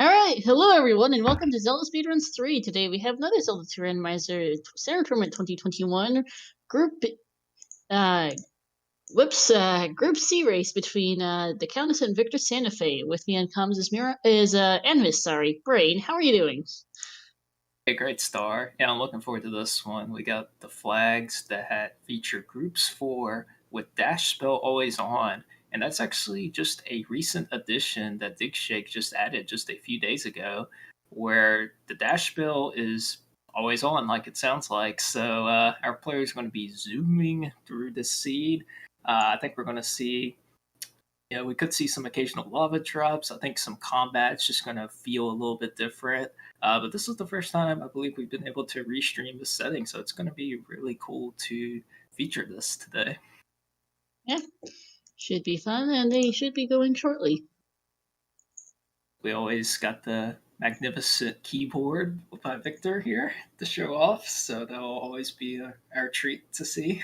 Alright, hello everyone, and welcome to Zelda Speedruns 3. Today we have another Zelda 2 Randomizer Center Tournament 2021 Group Group C race between TheCowness and VictorSantafe. With me on comms is Anvis, sorry. Brain, how are you doing? A great star. Yeah, I'm looking forward to this one. We got the flags that feature groups 4 with dash spell always on. And that's actually just a recent addition that Digshake just added just a few days ago, where the dash spell is always on, like it sounds like. So our players are going to be zooming through the seed. I think we're going to see, we could see some occasional lava drops. I think some combat's just going to feel a little bit different. But this is the first time I believe we've been able to restream this setting, so it's going to be really cool to feature this today. Yeah, should be fun, and they should be going shortly. We always got the magnificent keyboard by Victor here to show off, so that'll always be our treat to see.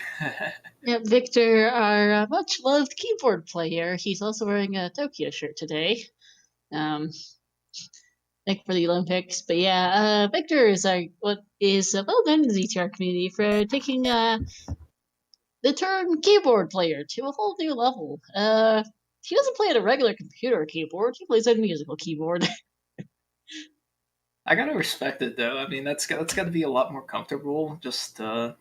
Yeah, Victor, our much-loved keyboard player. He's also wearing a Tokyo shirt today. Like for the Olympics, but yeah, Victor is well known in the ZTR community for taking the term keyboard player to a whole new level. He doesn't play at a regular computer keyboard; he plays a musical keyboard. I gotta respect it though. I mean, that's got to be a lot more comfortable just to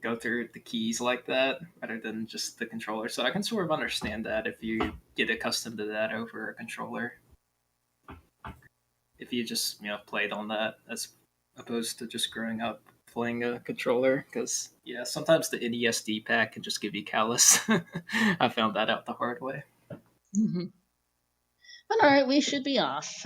go through the keys like that rather than just the controller. So I can sort of understand that if you get accustomed to that over a controller. If you just played on that as opposed to just growing up playing a controller, because sometimes the NES D-pad can just give you callus. I found that out the hard way. Mm-hmm. But all right, we should be off.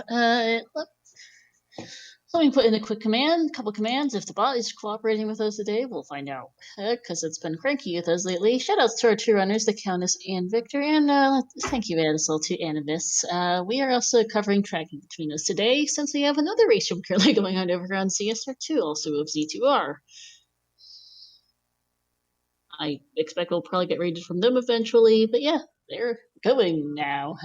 Let me put in a couple commands. If the bot is cooperating with us today, we'll find out, because it's been cranky with us lately. Shoutouts to our two runners, TheCowness and Victor, and thank you as well to Anubis. We are also covering tracking between us today, since we have another race currently going on over on CSR2, also of Z2R. I expect we'll probably get rated from them eventually, but yeah, they're going now.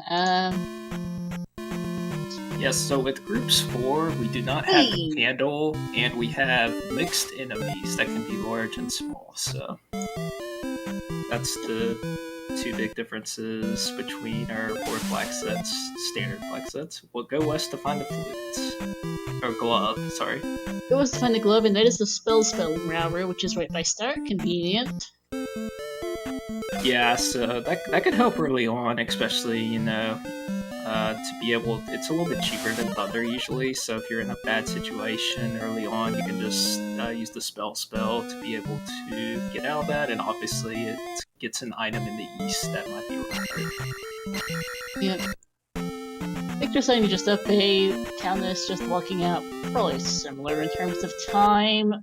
Yes, so with groups 4, we do not have the candle, and we have mixed enemies that can be large and small. So that's the two big differences between our 4 flag sets, standard flag sets. We'll go west to find the flute. Or glove, sorry. Go west to find the glove, and that is the spell router, which is right by start. Convenient. Yeah, so that could help early on, especially, to be able, it's a little bit cheaper than Thunder usually, so if you're in a bad situation early on, you can just use the spell to be able to get out of that, and obviously it gets an item in the east that might be required. Yep. Victor saying you just up a TheCowness just walking out, probably similar in terms of time.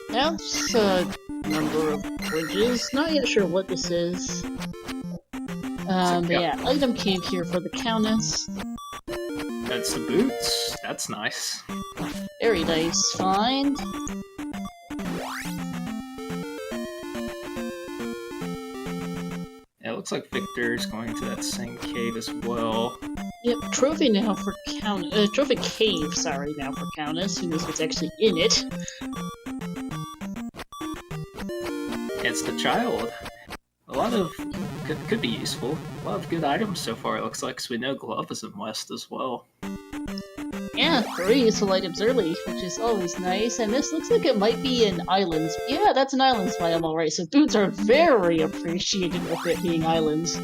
That's a number of bridges, not yet sure what this is. But yeah, item cave here for TheCowness. That's the boots. That's nice. Very nice find. Yeah, it looks like Victor's going to that same cave as well. Yep, trophy now for trophy cave, sorry, now for TheCowness. Who knows what's actually in it? It's the child. A lot of could be useful. A lot of good items so far, it looks like, because we know glove is in west as well. Yeah, 3 useful items early, which is always nice, and this looks like it might be an islands. Yeah, that's an islands biome, alright, so boots are very appreciated with it being islands.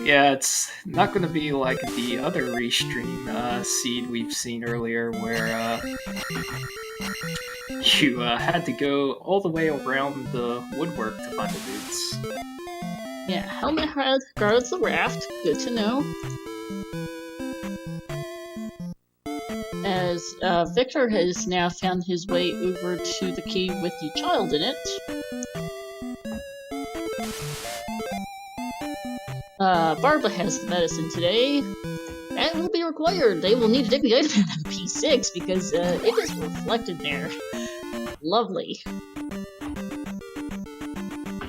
Yeah, it's not going to be like the other restream seed we've seen earlier, where you had to go all the way around the woodwork to find the boots. Yeah, helmet guards the raft. Good to know. As Victor has now found his way over to the cave with the child in it. Barbara has the medicine today. That will be required. They will need to take the item out of the P6 because it is reflected there. Lovely.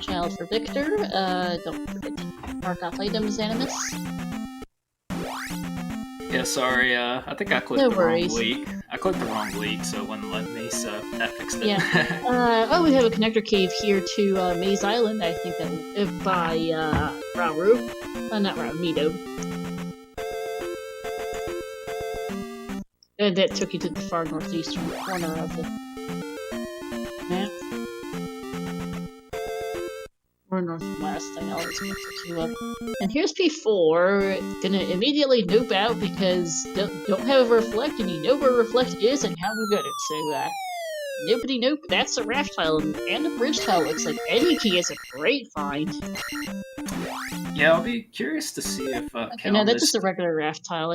Child for Victor. Don't forget to mark off items, Animus. Yeah, sorry. I think I clicked No the wrong worries. leak. I clicked the wrong leak, so it wouldn't let me. So that fixed it. Yeah. Oh, we have a connector cave here to Maze Island. I think that by Rauru. Not Rauru, Mido. That took you to the far northeastern corner of the map. Or northwest, I know it's mixed the two up. And here's P4, gonna immediately noob out because don't have a reflect, and you know where reflect is and how to get it. So, noopity nope, that's a raft tile and a bridge tile. Looks like any key is a great find. Yeah, I'll be curious to see if Okay, no, that's just a regular raft tile,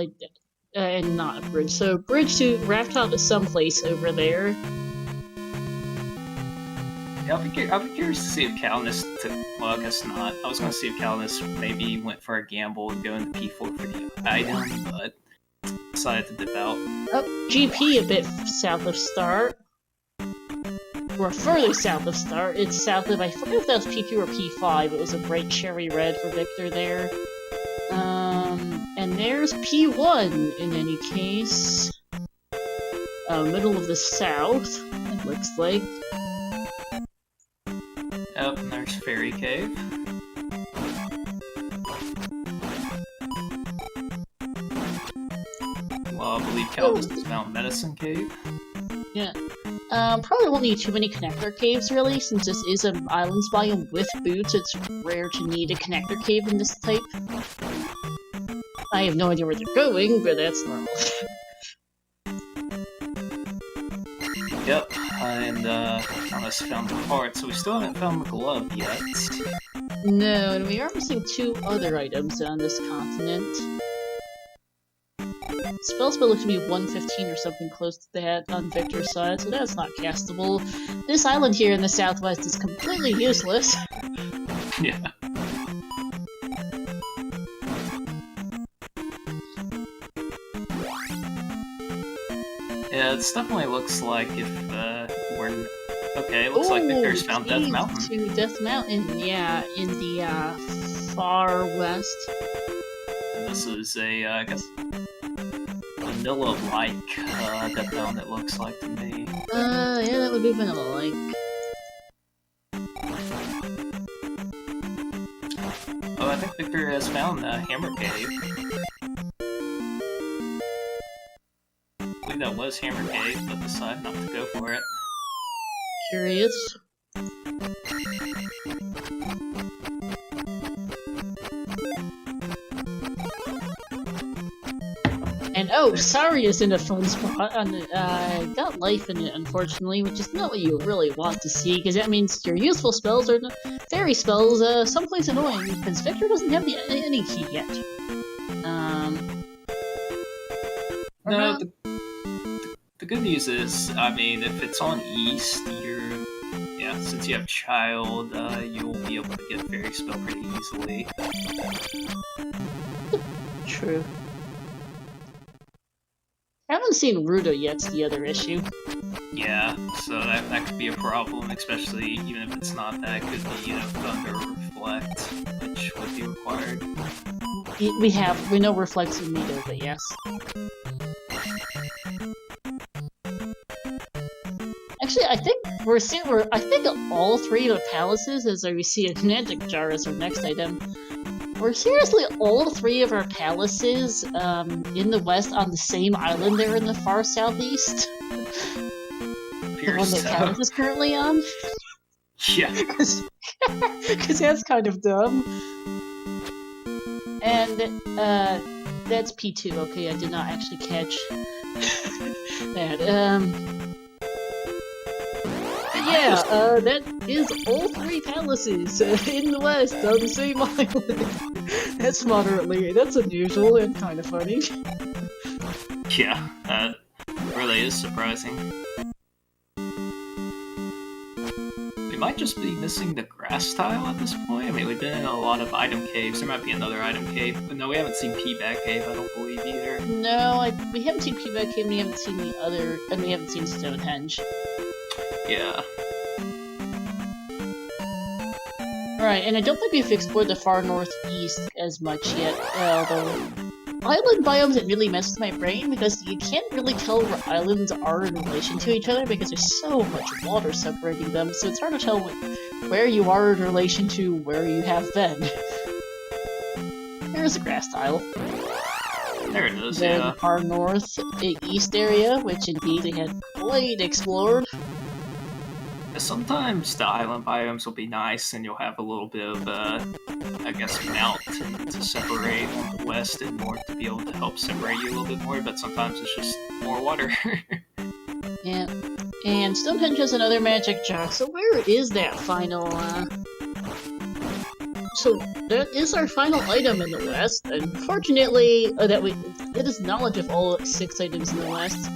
and not a bridge. So, bridge to raft tile to someplace over there. Yeah, I'll be curious to see if TheCowness took. Well, I guess not. I was going to see if TheCowness maybe went for a gamble and go into P4 for the item, but decided to dip out. Oh, GP a bit south of start. Or further south of start. It's south of, I forget if that was P2 or P5. It was a bright cherry red for Victor there. And there's P1 in any case. Middle of the south, it looks like. Yep, and there's Fairy Cave. Well, I believe TheCowness is Mount Medicine Cave. Yeah. Probably won't need too many connector caves, really, since this is an islands biome with boots. It's rare to need a connector cave in this type. I have no idea where they're going, but that's normal. Yep, and TheCowness found the heart, so we still haven't found the glove yet. No, and we are missing two other items on this continent. Spell looks to be 115 or something close to that on Victor's side, so that's not castable. This island here in the southwest is completely useless. Yeah. Yeah, it definitely looks like if we're... Okay, it looks like Victor's found Death Mountain. To Death Mountain, yeah, in the far west. And this is a, I guess, vanilla-like Death Mountain, it looks like to me. Yeah, that would be vanilla-like. Oh, I think Victor has found the Hammer Cave. I believe that was Hammer Cave, but decided not to go for it. Curious. And oh, Sari is in a fun spot. Got life in it, unfortunately, which is not what you really want to see, because that means your useful spells are fairy spells, someplace annoying, because Victor doesn't have any key yet. No, the good news is, I mean, if it's on East, since you have Child, you'll be able to get Fairy Spell pretty easily. True. I haven't seen Ruda yet's the other issue. Yeah, so that could be a problem, especially even if it's not that, could be, Thunder Reflect, which would be required. We know Reflects in Nido, but yes. Actually, I think I think all three of the palaces, as we see a magic jar as our next item. We're seriously all three of our palaces in the west on the same island there in the far southeast. The one that TheCowness is currently on. Yeah. Because that's kind of dumb. And that's P2. Okay, I did not actually catch that. Yeah, that is all three palaces in the west on the same island. That's unusual and kind of funny. Yeah, that really is surprising. We might just be missing the grass tile at this point. I mean, we've been in a lot of item caves. There might be another item cave. But no, we haven't seen P-Bag Cave, I don't believe, either. No, we haven't seen P-Bag Cave, and we haven't seen the other... And we haven't seen Stonehenge. Yeah. Right, and I don't think we've explored the far northeast as much yet, although island biomes that really mess with my brain because you can't really tell where islands are in relation to each other because there's so much water separating them, so it's hard to tell where you are in relation to where you have been. There's a grass tile. There it is, Then yeah. our northeast area, which indeed they had quite explored. Sometimes the island biomes will be nice and you'll have a little bit of, I guess, mountain to separate on the west and north to be able to help separate you a little bit more, but sometimes it's just more water. Yeah. And Stonehenge has another magic jar, so where is that final, So that is our final item in the West. Unfortunately, it is knowledge of all 6 items in the West.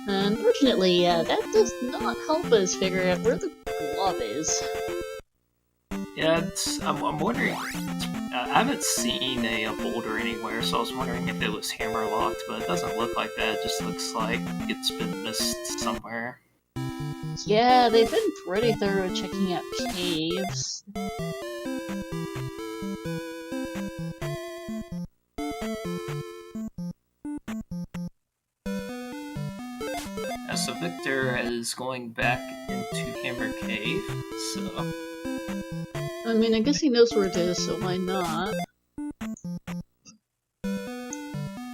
Unfortunately, that does not help us figure out where the glove is. Yeah, I'm wondering. I haven't seen a boulder anywhere, so I was wondering if it was hammer locked, but it doesn't look like that. It just looks like it's been missed somewhere. Yeah, they've been pretty thorough checking out caves. So Victor is going back into Hammer Cave, so... I mean, I guess he knows where it is, so why not?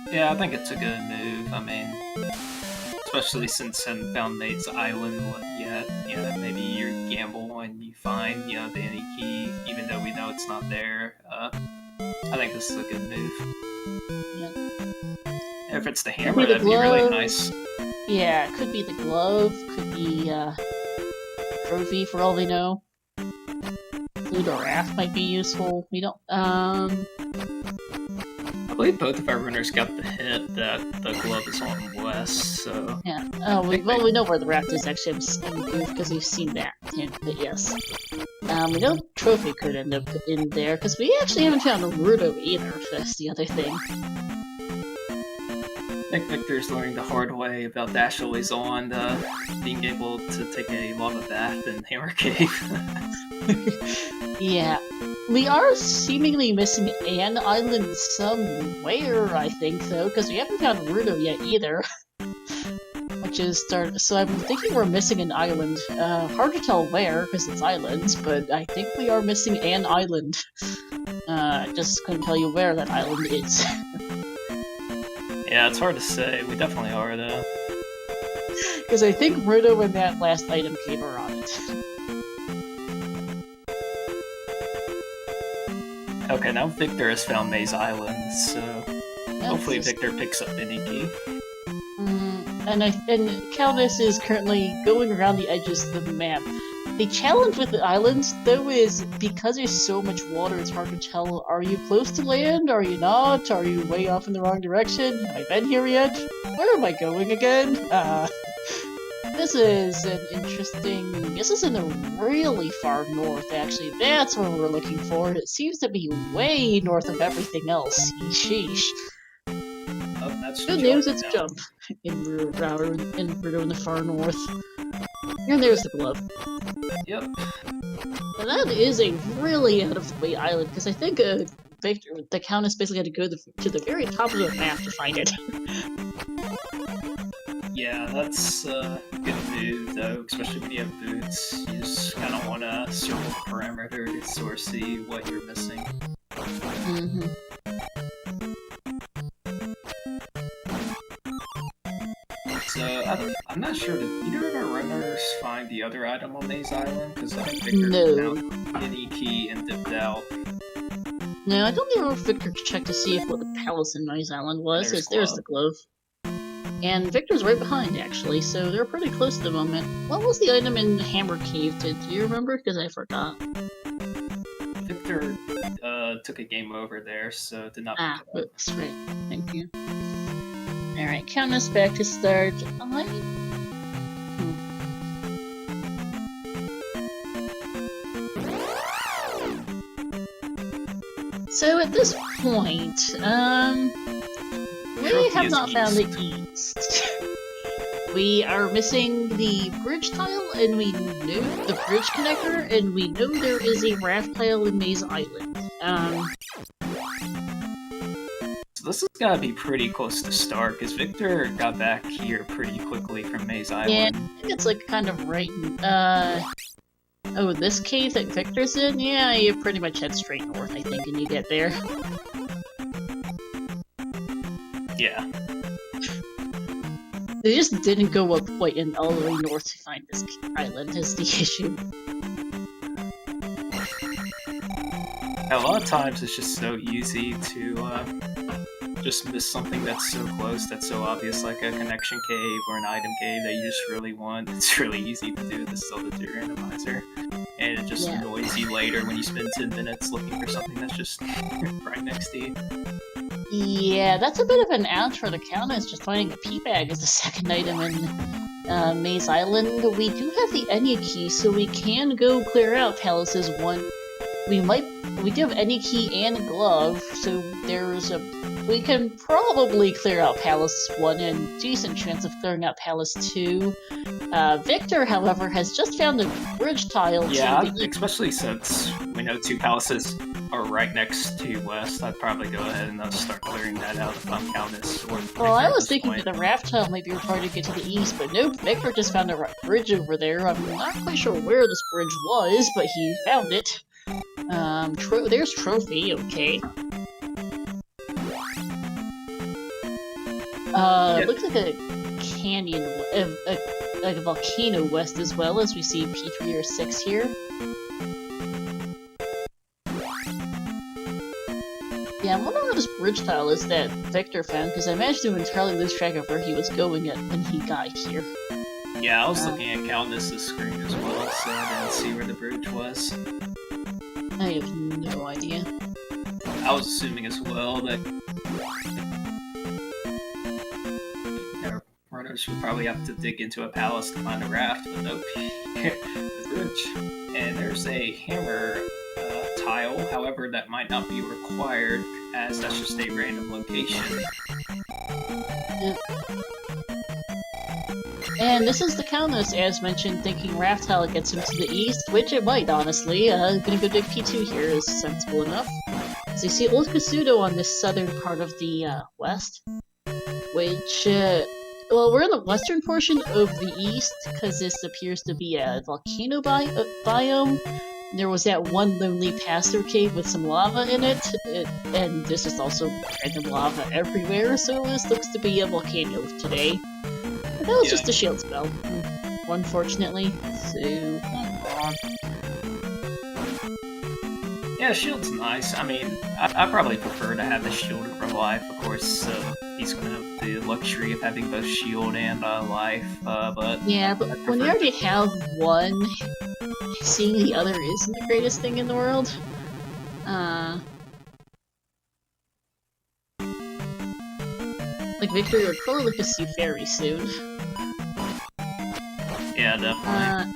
Yeah, I think it's a good move. I mean, especially since I haven't found Nate's Island yet. You know, maybe you gamble and you find, you know, the any key, even though we know it's not there. I think this is a good move. Yeah. If it's the hammer, that'd be really nice. Yeah, it could be the glove, could be trophy for all we know. Loot or raft might be useful. We don't. I believe both of our runners got the hint that the glove is on west, so... Yeah. Oh, we know where the raft is, actually. I'm good because we've seen that hint, but yes. We know trophy could end up in there, because we actually haven't found a Rudo either, that's the other thing. I think Victor's learning the hard way about Dash Always On, being able to take a lava bath in Hammer Cave. Yeah. We are seemingly missing an island somewhere, I think, though, because we haven't found Rudo yet either. Which is so I'm thinking we're missing an island. Hard to tell where, because it's islands, but I think we are missing an island. Just couldn't tell you where that island is. Yeah, it's hard to say. We definitely are, though. Because I think Rudo and that last item cave are on it. Okay, now Victor has found Maze Island, so hopefully Victor picks up any key. And Countess is currently going around the edges of the map. The challenge with the islands, though, is because there's so much water, it's hard to tell, are you close to land, are you not, are you way off in the wrong direction, have I been here yet, where am I going again? This is in the really far north, actually. That's where we're looking for. It seems to be way north of everything else. Sheesh. Oh, that's good news, it's jump. In Rudo in the far north. And there's the glove. Yep. And that is a really out-of-the-way island, because I think TheCowness basically had to go to the very top of the map to find it. Yeah, that's a good move, though, especially when you have boots. You just kind of want to circle the perimeter to sort of see what you're missing. Mm-hmm. So, I'm not sure, did either of our runners find the other item on Maze Island? Because I think Victor found any key and dipped out. No, I don't think Victor checked to see what the palace in Maze Island was. There's the glove. And Victor's right behind, actually, so they're pretty close at the moment. What was the item in Hammer Cave? Do you remember? Because I forgot. Victor took a game over there, so did not... That's right. Thank you. Alright, count us back to start. So at this point, we have not found the east. We are missing the bridge tile, and we know the bridge connector, and we know there is a raft tile in Maze Island. So this has got to be pretty close to start, because Victor got back here pretty quickly from Maze Yeah, Island. I think it's like kind of right in, oh, this cave that Victor's in? Yeah, you pretty much head straight north, I think, and you get there. Yeah. They just didn't go up quite in all the way north to find this island is the issue. A lot of times it's just so easy to just miss something that's so close, that's so obvious, like a connection cave or an item cave that you just really want. It's really easy to do this Zelda 2 randomizer. And it just annoys you later when you spend 10 minutes looking for something that's just right next to you. Yeah, that's a bit of an ouch for the TheCowness, just finding a pea bag as the second item in Maze Island. We do have the Enya key, so we can go clear out Palace's one. We do have Enya key and glove, so we can probably clear out Palace 1 and decent chance of clearing out Palace 2. Victor, however, has just found a bridge tile. Yeah, especially since we know 2 palaces are right next to West, I'd probably go ahead and start clearing that out if I'm TheCowness. Well, I was thinking that the raft tile might be required to get to the east, but nope, Victor just found a bridge over there. I'm not quite sure where this bridge was, but he found it. There's Trophy, okay. Looks like a canyon, like a volcano west as well, as we see P3 or 6 here. Yeah, I wonder where this bridge tile is that Victor found, because I imagine he would entirely lose track of where he was going when he got here. Yeah, I was looking at TheCowness' screen as well, so I didn't see where the bridge was. I have no idea. I was assuming as well that runners would probably have to dig into a palace to find a raft, but nope. The bridge. And there's a hammer tile, however, that might not be required, as that's just a random location. Yep. And this is TheCowness, as mentioned, thinking raft tile gets him to the east, which it might, honestly. Gonna go dig P2 here is sensible enough. So you see Old Kasudo on this southern part of the west, which, well, we're in the western portion of the east, because this appears to be a volcano biome. There was that one lonely pass-through cave with some lava in it, and this is also random lava everywhere, so this looks to be a volcano today. But that was just a shield spell, unfortunately, so... Yeah, shield's nice. I mean, I probably prefer to have the shield over life, of course, he's gonna have the luxury of having both shield and life, but... Yeah, but when you already have one, seeing the other isn't the greatest thing in the world. Like, Victor, you'll probably look to see very soon. Yeah, definitely.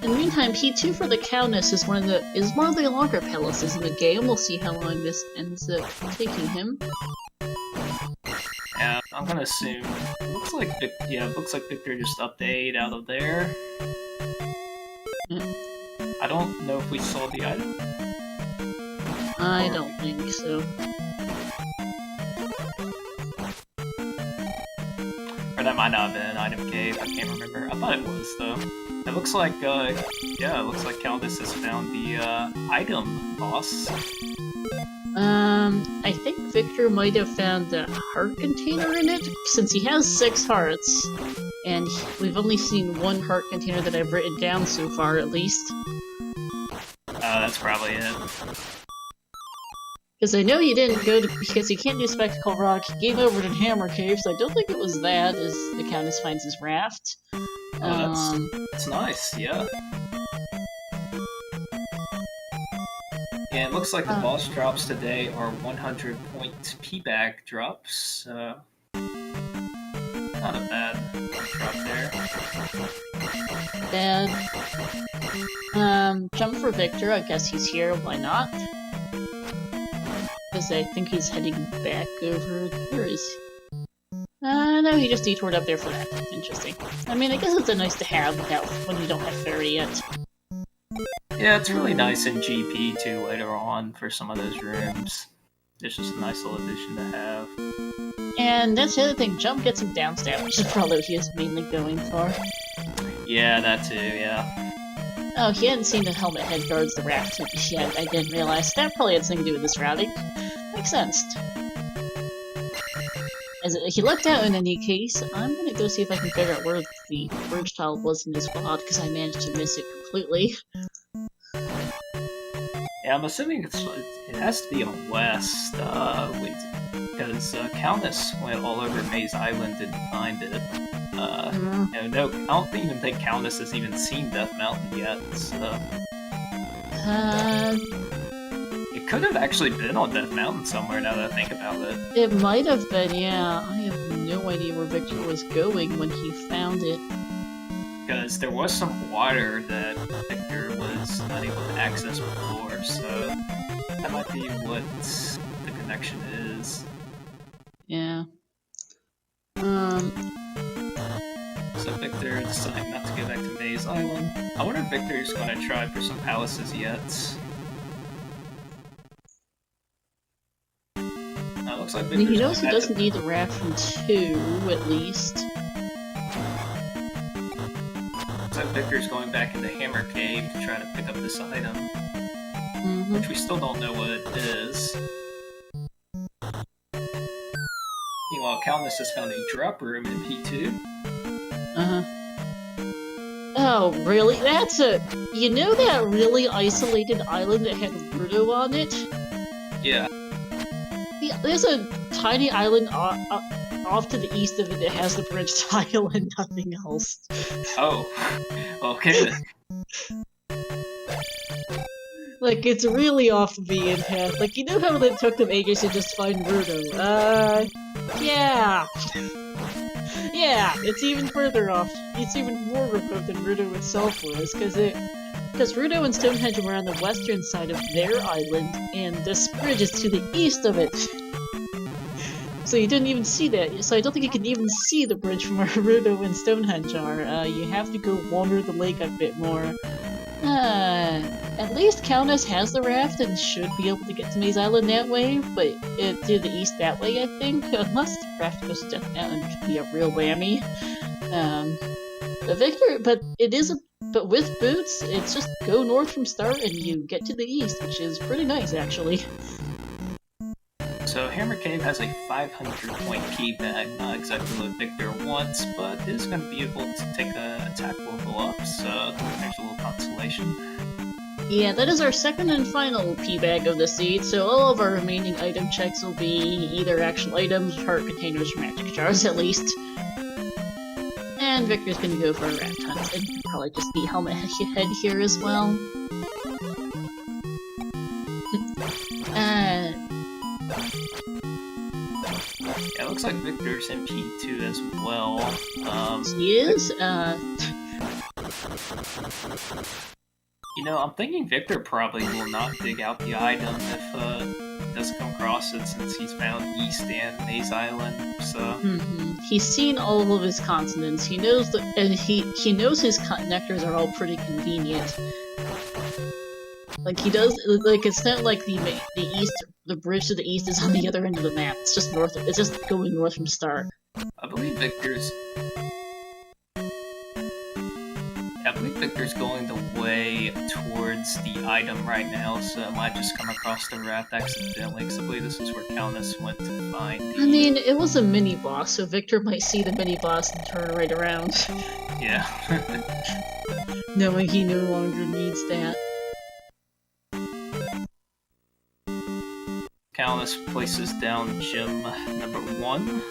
In the meantime, P2 for TheCowness is one of the longer palaces in the game. We'll see how long this ends up taking him. Yeah, I'm gonna assume. It looks like Victor just upped 8 out of there. I don't know if we saw the item. I don't think so. Or that might not have been an item cave, I can't remember. I thought it was, though. It looks like, yeah, it looks like TheCowness has found the, item boss. I think Victor might have found a heart container in it, since he has 6 hearts, and we've only seen 1 heart container that I've written down so far, at least. That's probably it. Because I know he didn't go to, because he can't do Spectacle Rock, he gave over to Hammer Cave, so I don't think it was that, as TheCowness finds his raft. Oh, that's nice, yeah. Yeah, it looks like the boss drops today are 100-point P-Bag drops. Not a bad drop there. Bad. Jump for Victor, I guess he's here, why not? Because I think he's heading back over. Where is he? No, he just detoured up there for that. Interesting. I mean, I guess it's a nice to have without when you don't have fairy yet. Yeah, it's really nice in GP too later on for some of those rooms. It's just a nice little addition to have. And that's the other thing, jump gets him downstairs, which is probably what he was mainly going for. Yeah, that too, yeah. Oh, he hadn't seen the helmet head guards the raft yet. I didn't realize. That probably had something to do with this routing. Makes sense. As he looked out in any case, I'm gonna go see if I can figure out where the bridge tile was in this VOD, because I managed to miss it completely. Yeah, I'm assuming it has to be on west, because Countess went all over Maze Island and find it. No, I don't even think Countess has even seen Death Mountain yet, so... It could have actually been on Death Mountain somewhere, now that I think about it. It might have been, yeah. I have no idea where Victor was going when he found it. Because there was some water that Victor was not able to access before, so that might be what the connection is. Yeah. So Victor decided not to go back to Maze Island. I wonder if Victor's going to try for some palaces yet. Looks like Victor's he knows he doesn't need the raft from 2, at least. Looks like Victor's going back into Hammer Cave to try to pick up this item. Which we still don't know what it is. Meanwhile, Calnus has found a drop room in P2. Oh, really? That's a... You know that really isolated island that had Rudo on it? Yeah. There's a tiny island off to the east of it that has the bridge tile and nothing else. Oh. Okay then. Like, it's really off the beaten path. Like, you know how it took them ages to just find Rudo? Yeah! Yeah, it's even further off. It's even more remote than Rudo itself was, because Rudo and Stonehenge were on the western side of their island, and this bridge is to the east of it. So you didn't even see that. So I don't think you can even see the bridge from where Rudo and Stonehenge are. You have to go wander the lake a bit more. At least Countess has the raft and should be able to get to Maze Island that way, but to the east that way, I think. Unless the raft goes to Death Mountain, which would be a real whammy. But with boots, it's just go north from start and you get to the east, which is pretty nice, actually. So Hammer Cave has a 500-point key bag, not exactly what Victor wants, but is going to be able to take an attack level up, so there's a little consolation. Yeah, that is our second and final P bag of the seed, so all of our remaining item checks will be either actual items, heart containers, or magic jars at least. And Victor's gonna go for a raft hunt, and probably just be helmet head here as well. Yeah, it looks like Victor's in P2 as well. He is, You know, I'm thinking Victor probably will not dig out the item if he doesn't come across it, since he's found East and Maze Island, so... He's seen all of his continents, he knows and he knows his connectors are all pretty convenient. Like, he does, like, it's not like the bridge to the east is on the other end of the map, it's just going north from start. I believe Victor's going the way towards the item right now, so it might just come across the raft accidentally, because I believe this is where Countess went to find the... I mean, it was a mini-boss, so Victor might see the mini-boss and turn right around. Yeah. Knowing he no longer needs that. Countess places down gem number 1.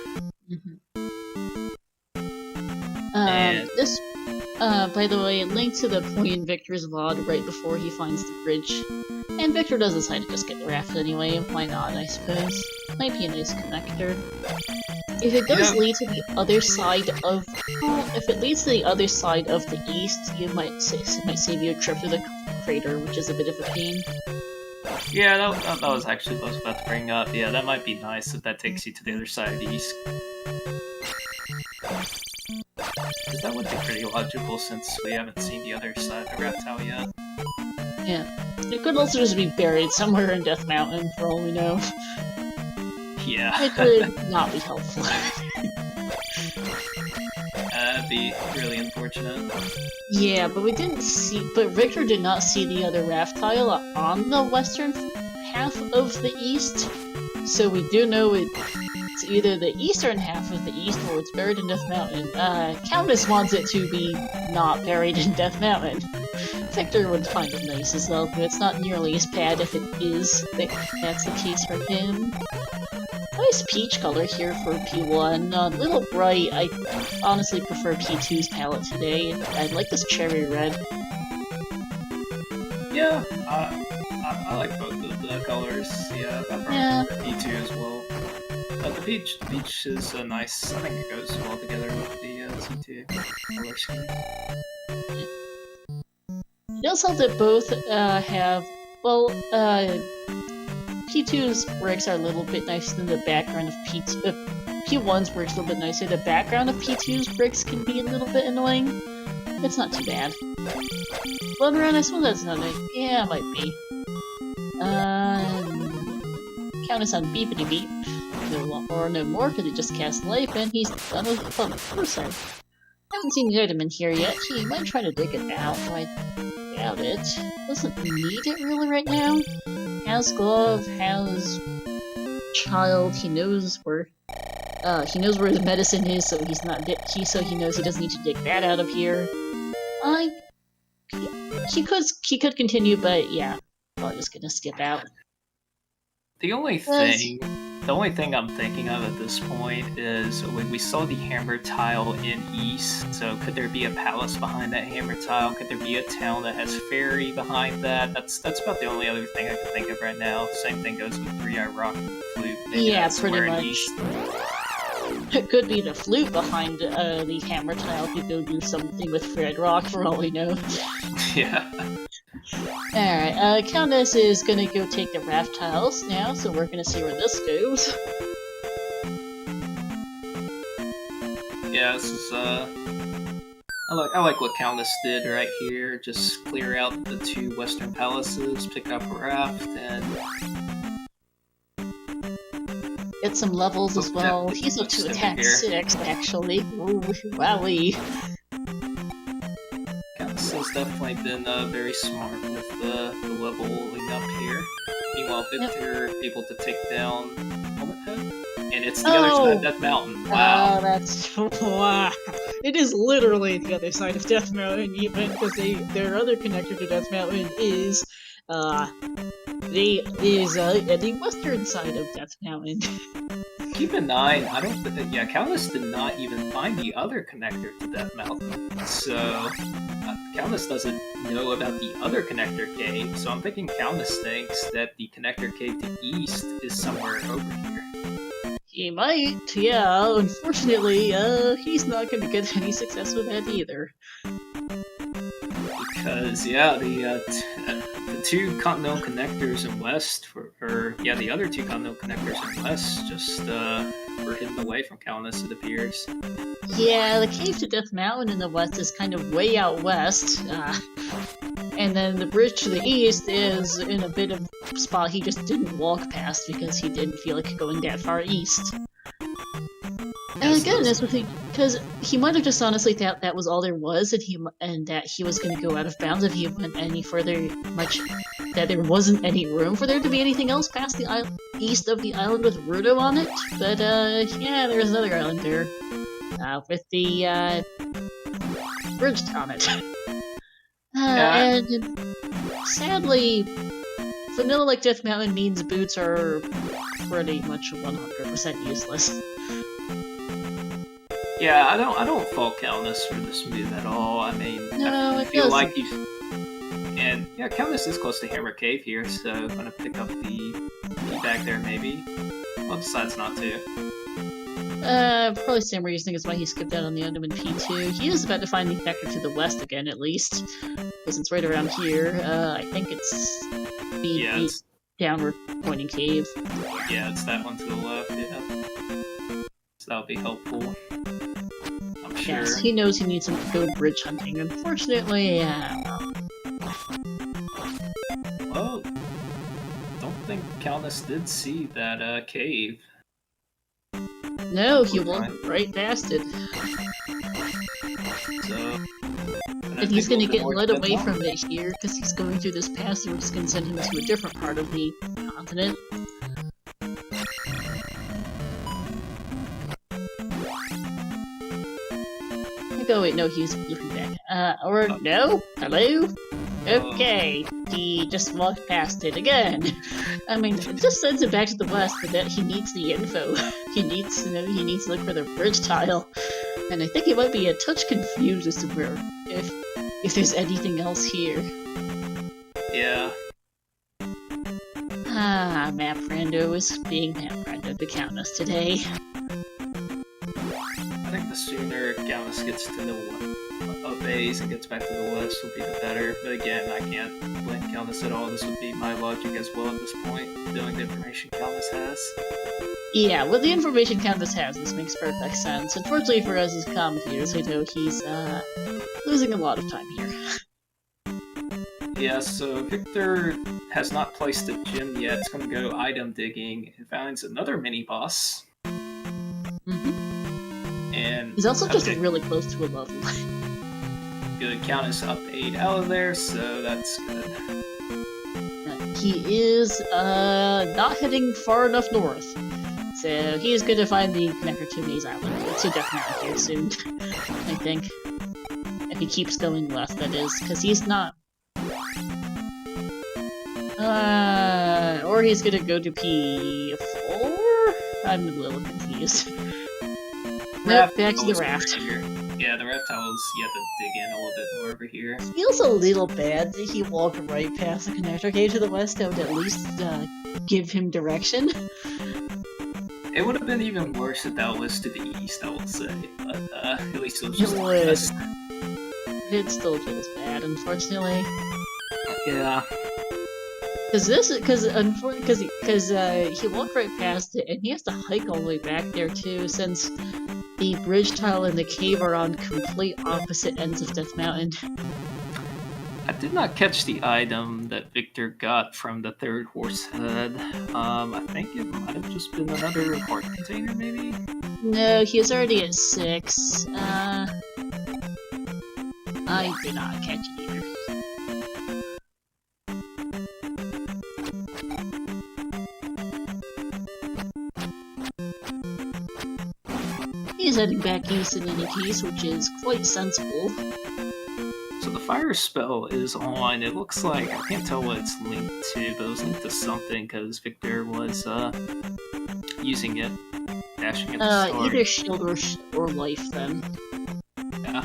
This, by the way, link to the point in Victor's VOD right before he finds the bridge. And Victor does decide to just get the raft anyway, why not, I suppose. Might be a nice connector. If it does lead to the other side of... Well, if it leads to the other side of the east, it might save you a trip through the crater, which is a bit of a pain. Yeah, that was actually what I was about to bring up. Yeah, that might be nice if that takes you to the other side of the east. Because that would be pretty logical since we haven't seen the other side of the reptile yet. Yeah. It could also just be buried somewhere in Death Mountain, for all we know. Yeah. It would not be helpful. That'd be really unfortunate. Yeah, but we didn't see. But Victor did not see the other raft tile on the western half of the east. So we do know it's either the eastern half of the east or it's buried in Death Mountain. Countess wants it to be not buried in Death Mountain. Victor would find it nice as well, but it's not nearly as bad if it is. That's the case for him. Nice peach color here for P1. A little bright. I honestly prefer P2's palette today. I like this cherry red. Yeah, I like both of the colors. Yeah, I prefer P2 as well. But the peach is nice. I think it goes well together with the C2 color scheme. It does help that both have, well, P2's bricks are a little bit nicer than the background of P1's bricks a little bit nicer. The background of P2's bricks can be a little bit annoying. It's not too bad. Blood run, I suppose that's not nice. Yeah, it might be. Countess on beepity beep. No more, because he just cast life, and he's done with the fun. Of course, I haven't seen the item in here yet. He might try to dig it out, but I doubt it. Doesn't need it really right now. Has glove, has child. He knows where the medicine is, so he's not. He knows he doesn't need to dig that out of here. He could continue, but yeah, probably just gonna skip out. The only thing I'm thinking of at this point is we saw the hammer tile in east, so could there be a palace behind that hammer tile? Could there be a town that has fairy behind that? That's about the only other thing I can think of right now. Same thing goes with Three Eye Rock and Flute. Maybe yeah, that's pretty where much. East... It could be the flute behind the hammer tile. Could go do something with Fred Rock for all we know. Yeah. Alright, Countess is gonna go take the raft tiles now, so we're gonna see where this goes. Yeah, this is, I like what Countess did right here. Just clear out the two western palaces, pick up a raft, and... Get some levels as well. He's up to attack 6, actually. Ooh, wowie. Countess has definitely been very smart with the leveling up here. Meanwhile, Victor able to take down Helmet Head, and it's the other side of Death Mountain. Wow. Oh, that's wow. It is literally the other side of Death Mountain, even because their other connector to Death Mountain is the western side of Death Mountain. Keep in mind, Countess did not even find the other connector to Death Mountain, so Countess doesn't know about the other connector cave, so I'm thinking Countess thinks that the connector cave to east is somewhere over here. He might, yeah. Unfortunately, he's not going to get any success with that either. Because, yeah, the two continental connectors in west, the other two continental connectors in west just were hidden away from Countess, it appears. Yeah, the cave to Death Mountain in the west is kind of way out west, and then the bridge to the east is in a bit of a spot he just didn't walk past because he didn't feel like going that far east. And goodness, because he might have just honestly thought that was all there was, and that he was going to go out of bounds if he went any further, that there wasn't any room for there to be anything else past the east of the island with Rudo on it. But yeah, there's another island there with the bridge on it. And sadly, vanilla like Death Mountain means boots are pretty much 100% useless. Yeah, I don't fault Countess for this move at all. I mean, no, I feel like he's... And, yeah, Countess is close to Hammer Cave here, so I'm gonna pick up the feedback there, maybe. Well, decides not to. Probably the same reasoning as why he skipped out on the item in P2. He is about to find the connector to the west again, at least. Because it's right around here. I think it's the downward pointing cave. Yeah, it's that one to the left, yeah. So that'll be helpful. I'm sure. Yes, he knows he needs to go bridge hunting. Unfortunately, well, don't think Countess did see that cave. No, he walked right past it. So, And he's gonna get led away from it here, because he's going through this pass, and we're just gonna send him to a different part of the continent. Oh wait, no, he's looking back. Or no? Hello? Okay, he just walked past it again. I mean, it just sends him back to the west, but that he needs the info. He needs to know, he needs to look for the bridge tile. And I think he might be a touch confused as to where, if there's anything else here. Yeah. Ah, Map Rando is being Map Rando TheCowness today. I think the sooner TheCowness gets to the obeys and gets back to the west will be the better. But again, I can't blame TheCowness at all. This would be my logic as well at this point, knowing the information TheCowness has. Yeah, with the information TheCowness has, this makes perfect sense. Unfortunately for us as commentators, I know he's losing a lot of time here. Yeah, so Victor has not placed a gym yet. It's going to go item digging and finds another mini boss. And he's also just really close to a level. Good, TheCowness up 8 out of there, so that's good. He is not heading far enough north. So he's gonna find the connector to Maze Island. It's a definite here soon, I think. If he keeps going left, that is, because he's not. Or he's gonna go to P4? I'm a little confused. Nope, back to the raft. Yeah, the raft tiles, you have to dig in a little bit more over here. It feels a little bad that he walked right past the connector cave to the west. That would at least give him direction. It would have been even worse if that was to the east, I will say. But at least it was just west. It still feels bad, unfortunately. Yeah. Because he walked right past it, and he has to hike all the way back there too, since the bridge tile and the cave are on complete opposite ends of Death Mountain. I did not catch the item that Victor got from the third horse head. I think it might have just been another heart container, maybe? No, he is already at 6. I did not catch it either. He's heading back east in any case, which is quite sensible. So the fire spell is on. It looks like, I can't tell what it's linked to, but it was linked to something because Victor was using it, dashing at the start. Either shield or life then. Yeah.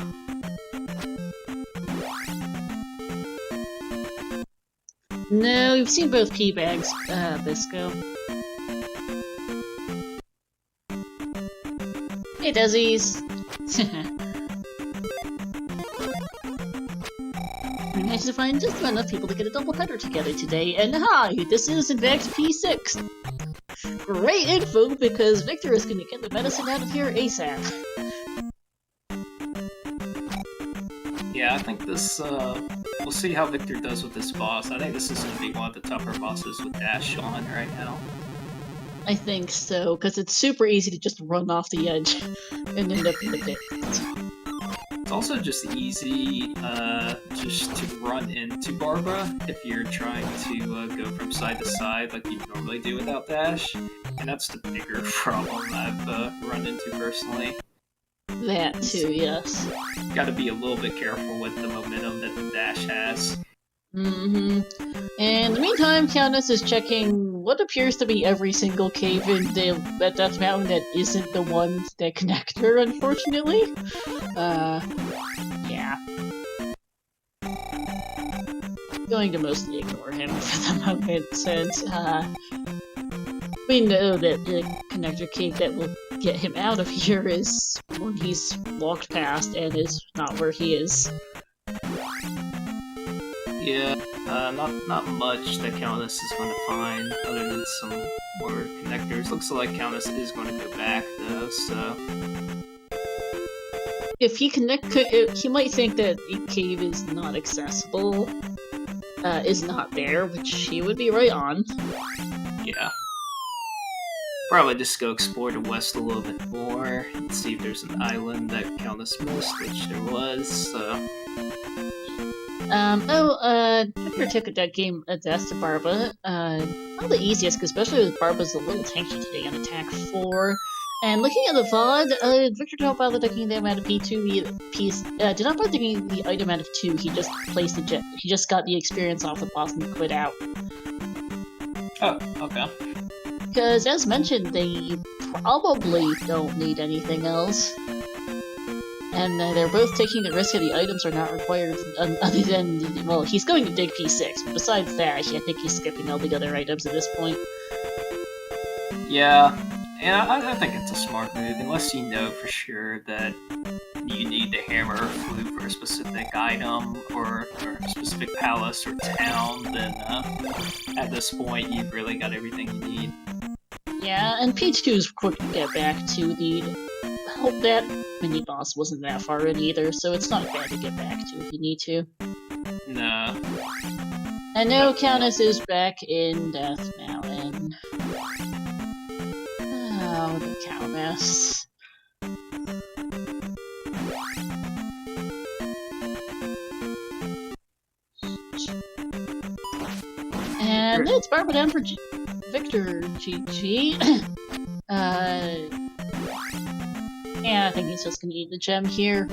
No, we've seen both key bags, Bisco. Hey, Desies! We managed to find just enough people to get a double header together today, and hi! This is in fact P6! Great info, because Victor is gonna get the medicine out of here ASAP. Yeah, I think this, we'll see how Victor does with this boss. I think this is gonna be one of the tougher bosses with Dash on right now. I think so, because it's super easy to just run off the edge and end up in the pit. It's also just easy just to run into Barbara if you're trying to go from side to side like you normally do without Dash. And that's the bigger problem I've run into personally. That too, yes. Gotta be a little bit careful with the momentum that the Dash has. And in the meantime, TheCowness is checking what appears to be every single cave in that Death Mountain that isn't the one that connector, unfortunately. Yeah. Going to mostly ignore him for the moment, since, we know that the connector cave that will get him out of here is one he's walked past and is not where he is. Yeah, not much that TheCowness is going to find, other than some more connectors. Looks like TheCowness is going to go back, though, so... If he he might think that the cave is not accessible, is not there, which he would be right on. Yeah. Probably just go explore the west a little bit more and see if there's an island that Countess missed, which there was. So. Victor took that game Death to Barba. Not the easiest, especially with Barba's a little tanky today on attack 4. And looking at the VOD, Victor did not bother taking them out of P2 piece. Did not bother taking the item out of 2. He just placed the jet. He just got the experience off the boss and quit out. Oh, okay. Because as mentioned, they probably don't need anything else. And they're both taking the risk of the items are not required, other than, well, he's going to dig P6, but besides that, I think he's skipping all the other items at this point. Yeah, I think it's a smart move, unless you know for sure that you need the hammer or flute for a specific item, or a specific palace or town, then at this point you've really got everything you need. Yeah, and P2 is quick to get back to the... Hope that mini-boss wasn't that far in either, so it's not bad to get back to if you need to. No. And now Countess is back in Death Mountain. Oh, TheCowness. And it's Barba down for Victor GG. Yeah, I think he's just gonna eat the gem here.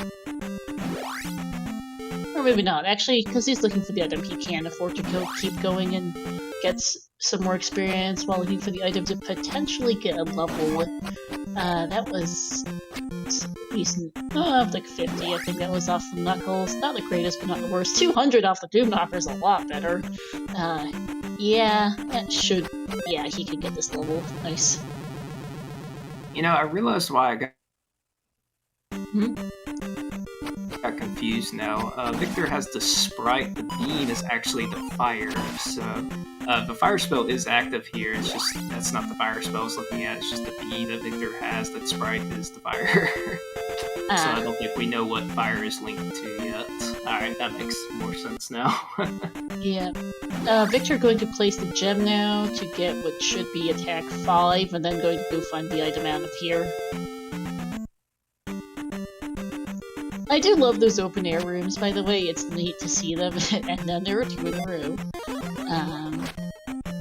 Or maybe not, actually, because he's looking for the item he can afford to keep going and gets some more experience while looking for the item to potentially get a level. That was decent. Like 50, I think that was off the Knuckles. Not the greatest, but not the worst. 200 off the Doom Knocker is a lot better. Yeah, that should... Yeah, he could get this level. Nice. You know, I realized why I got confused now. Victor has the sprite, the beam is actually the fire, so the fire spell is active here, it's just, that's not the fire spell I was looking at, it's just the beam that Victor has, that sprite is the fire. So I don't think we know what fire is linked to yet. Alright, that makes more sense now. Yeah. Victor going to place the gem now to get what should be attack 5, and then going to go find the item out of here. I do love those open air rooms, by the way, it's neat to see them, and then there are 2 in a row.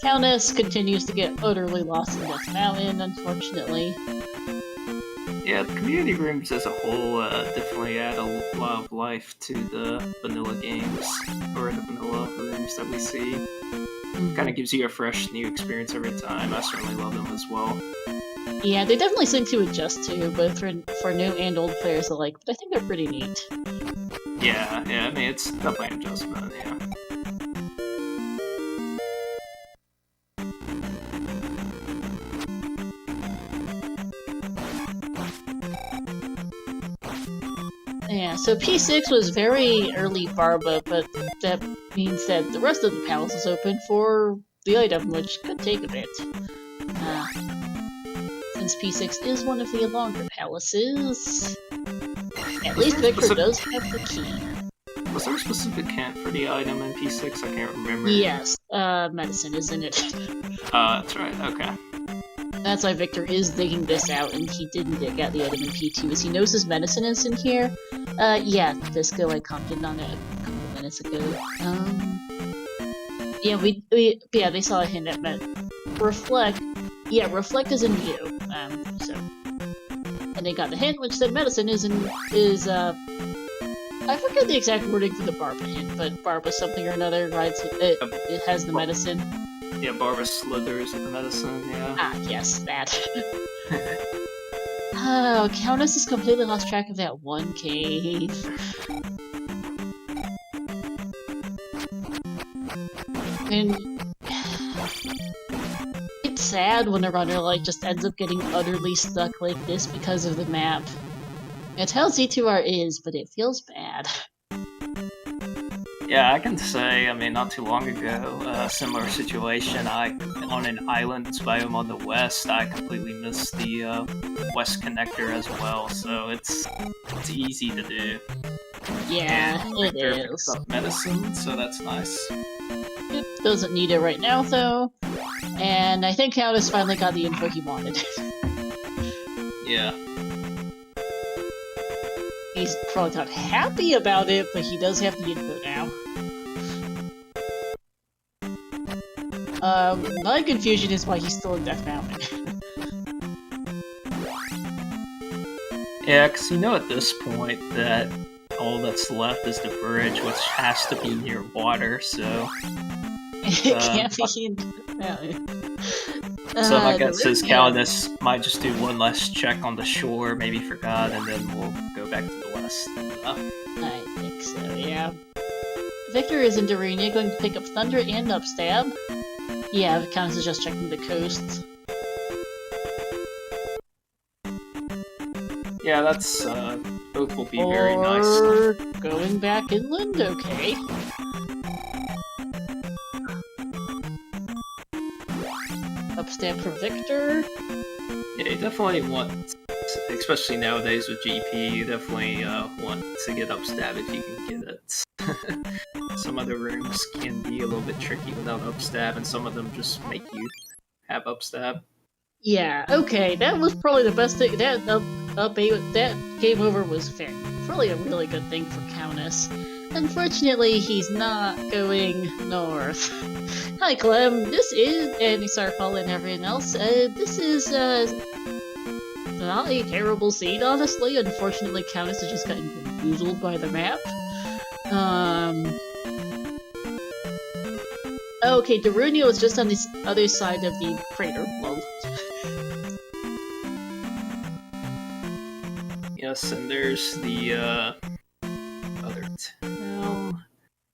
Countess continues to get utterly lost in Death Mountain, unfortunately. Yeah, the community rooms as a whole definitely add a lot of life to the vanilla games, or the vanilla rooms that we see. Kind of gives you a fresh new experience every time, I certainly love them as well. Yeah, they definitely seem to adjust to, both for new and old players alike, but I think they're pretty neat. Yeah, I mean, it's definitely an adjustment, yeah. Yeah, so P6 was very early Barba, but that means that the rest of the palace is open for the item, which could take a bit. Since P6 is one of the longer palaces, at least Victor does have the key. Was there a specific hint for the item in P6? I can't remember. Yes, medicine is in it. That's right, okay. That's why Victor is digging this out, and he didn't get the item in P2, as he knows his medicine is in here. Yeah, Disco, I commented on it a couple of minutes ago. Yeah, yeah, they saw a hint at Reflect. Yeah, Reflect is in view, so... And they got the hint, which said medicine I forget the exact wording for the Barba hint, but Barba something or another rides it has the medicine. Yeah, Barba slithers with the medicine, yeah. Ah, yes, that. Oh, Countess has completely lost track of that one cave. And it's sad when a runner like just ends up getting utterly stuck like this because of the map. It's how Z2R is, but it feels bad. Yeah, I can say, I mean, not too long ago, similar situation, on an island biome on the west, I completely missed the west connector as well, so it's easy to do. Yeah, it is. Up medicine, so that's nice. Yep, doesn't need it right now, though. And I think Countess finally got the info he wanted. Yeah. He's probably not happy about it, but he does have the info now. My confusion is why he's still in Death Mountain. Yeah, because you know at this point that all that's left is the bridge, which has to be near water, so... It can't be in Death Mountain. So my guess is Calidus might just do one last check on the shore, maybe for God, and then we'll go back to the west. I think so, yeah. Victor is in Darunia, going to pick up Thunder and Upstab. Yeah, Countess is just checking the coast. Yeah, that's, both will be very nice. Or going back inland, okay. Upstab for Victor. Yeah, you definitely want, especially nowadays with GP, you definitely want to get Upstab if you can get it. Some other rooms can be a little bit tricky without Upstab, and some of them just make you have Upstab. Yeah, okay, that was probably the best thing. That game over was fair. Probably a really good thing for Countess. Unfortunately, he's not going north. Hi, Clem. This is, and Sarfall and everyone else. This is not a terrible scene, honestly. Unfortunately, Countess has just gotten bamboozled by the map. Okay, Darunia was just on this other side of the crater. Well. Yes, and there's the other town.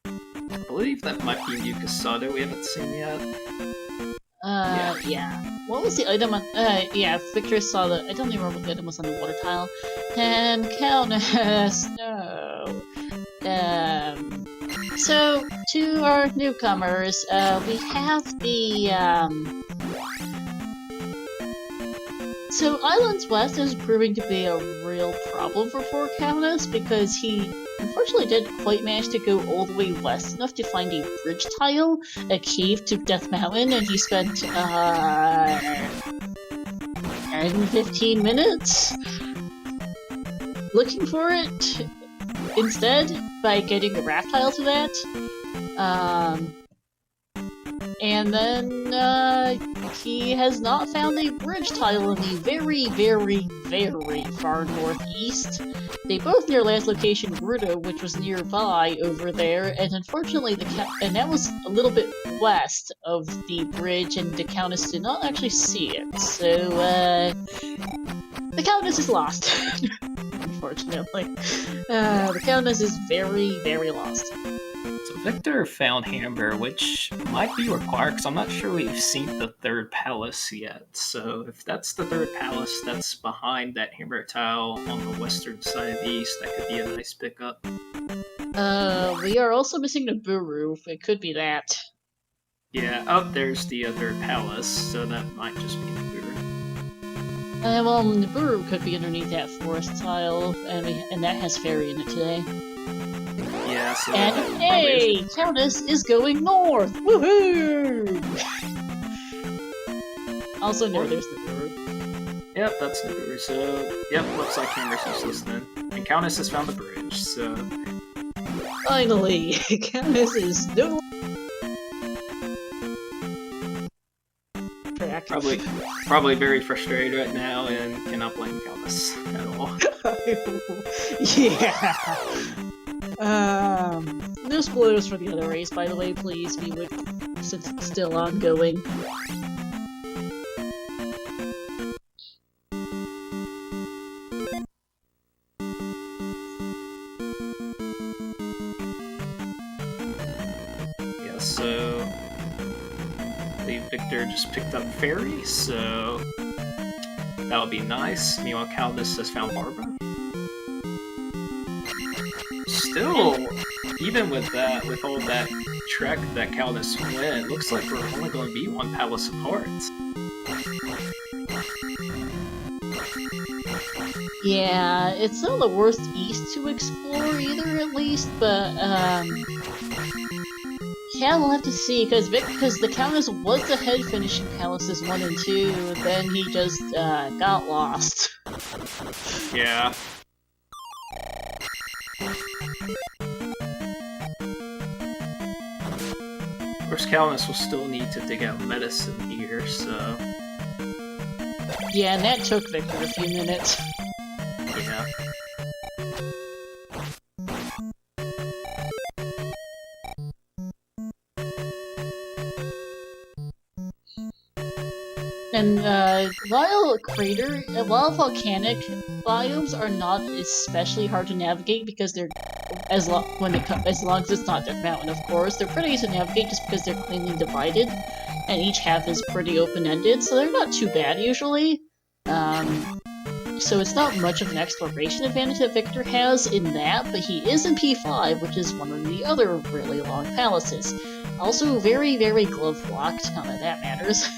I believe that might be New Casado we haven't seen yet. Yeah. What was the item on... yeah, Victor saw the... I don't even remember what the item was on the water tile. And Countess, no. So, to our newcomers, we have the, So, Islands West is proving to be a real problem for poor Countess, because he unfortunately didn't quite manage to go all the way west enough to find a bridge tile, a cave to Death Mountain, and he spent, 10-15 minutes looking for it instead by getting a raft tile to that. And then, he has not found a bridge tile in the very, very, very far northeast. They both near last location, Rudo, which was nearby over there, and unfortunately and that was a little bit west of the bridge, and the Countess did not actually see it. So, the Countess is lost. Unfortunately. The Countess is very, very lost. So Victor found Hamber, which might be required, because I'm not sure we've seen the third palace yet. So if that's the third palace that's behind that Hamber tile on the western side of the east, that could be a nice pickup. We are also missing the Buru. It could be that. Yeah, there's the other palace, so that might just be the Buru. Well, Nibiru could be underneath that forest tile, and that has fairy in it today. Yeah, so and hey, Countess is going north! Woohoo! Also, no, there's Nibiru. Yep, that's Nibiru. So, yep, looks like Hammer's useless then. And Countess has found the bridge, so... Finally, Countess is no... Probably very frustrated right now and cannot blame Countess at all. Yeah. No spoilers for the other race, by the way, please. We would, since it's still ongoing. Yeah, so Victor just picked up Fairy, so that'll be nice. Meanwhile, Countess has found Barbara. Still, even with all that trek that Countess went, looks like we're only going to be one palace apart. Yeah, it's not the worst east to explore either, at least, but, Yeah, we'll have to see, because TheCowness was the head finishing palaces 1 and 2, then he just got lost. Yeah. Of course, Calnus will still need to dig out medicine here, so... Yeah, and that took Victor a few minutes. Yeah. And while volcanic biomes are not especially hard to navigate because they're as long as it's not Death Mountain, of course, they're pretty easy to navigate just because they're cleanly divided, and each half is pretty open-ended, so they're not too bad usually. So it's not much of an exploration advantage that Victor has in that, but he is in P5, which is one of the other really long palaces. Also very, very glove-locked, not that that matters.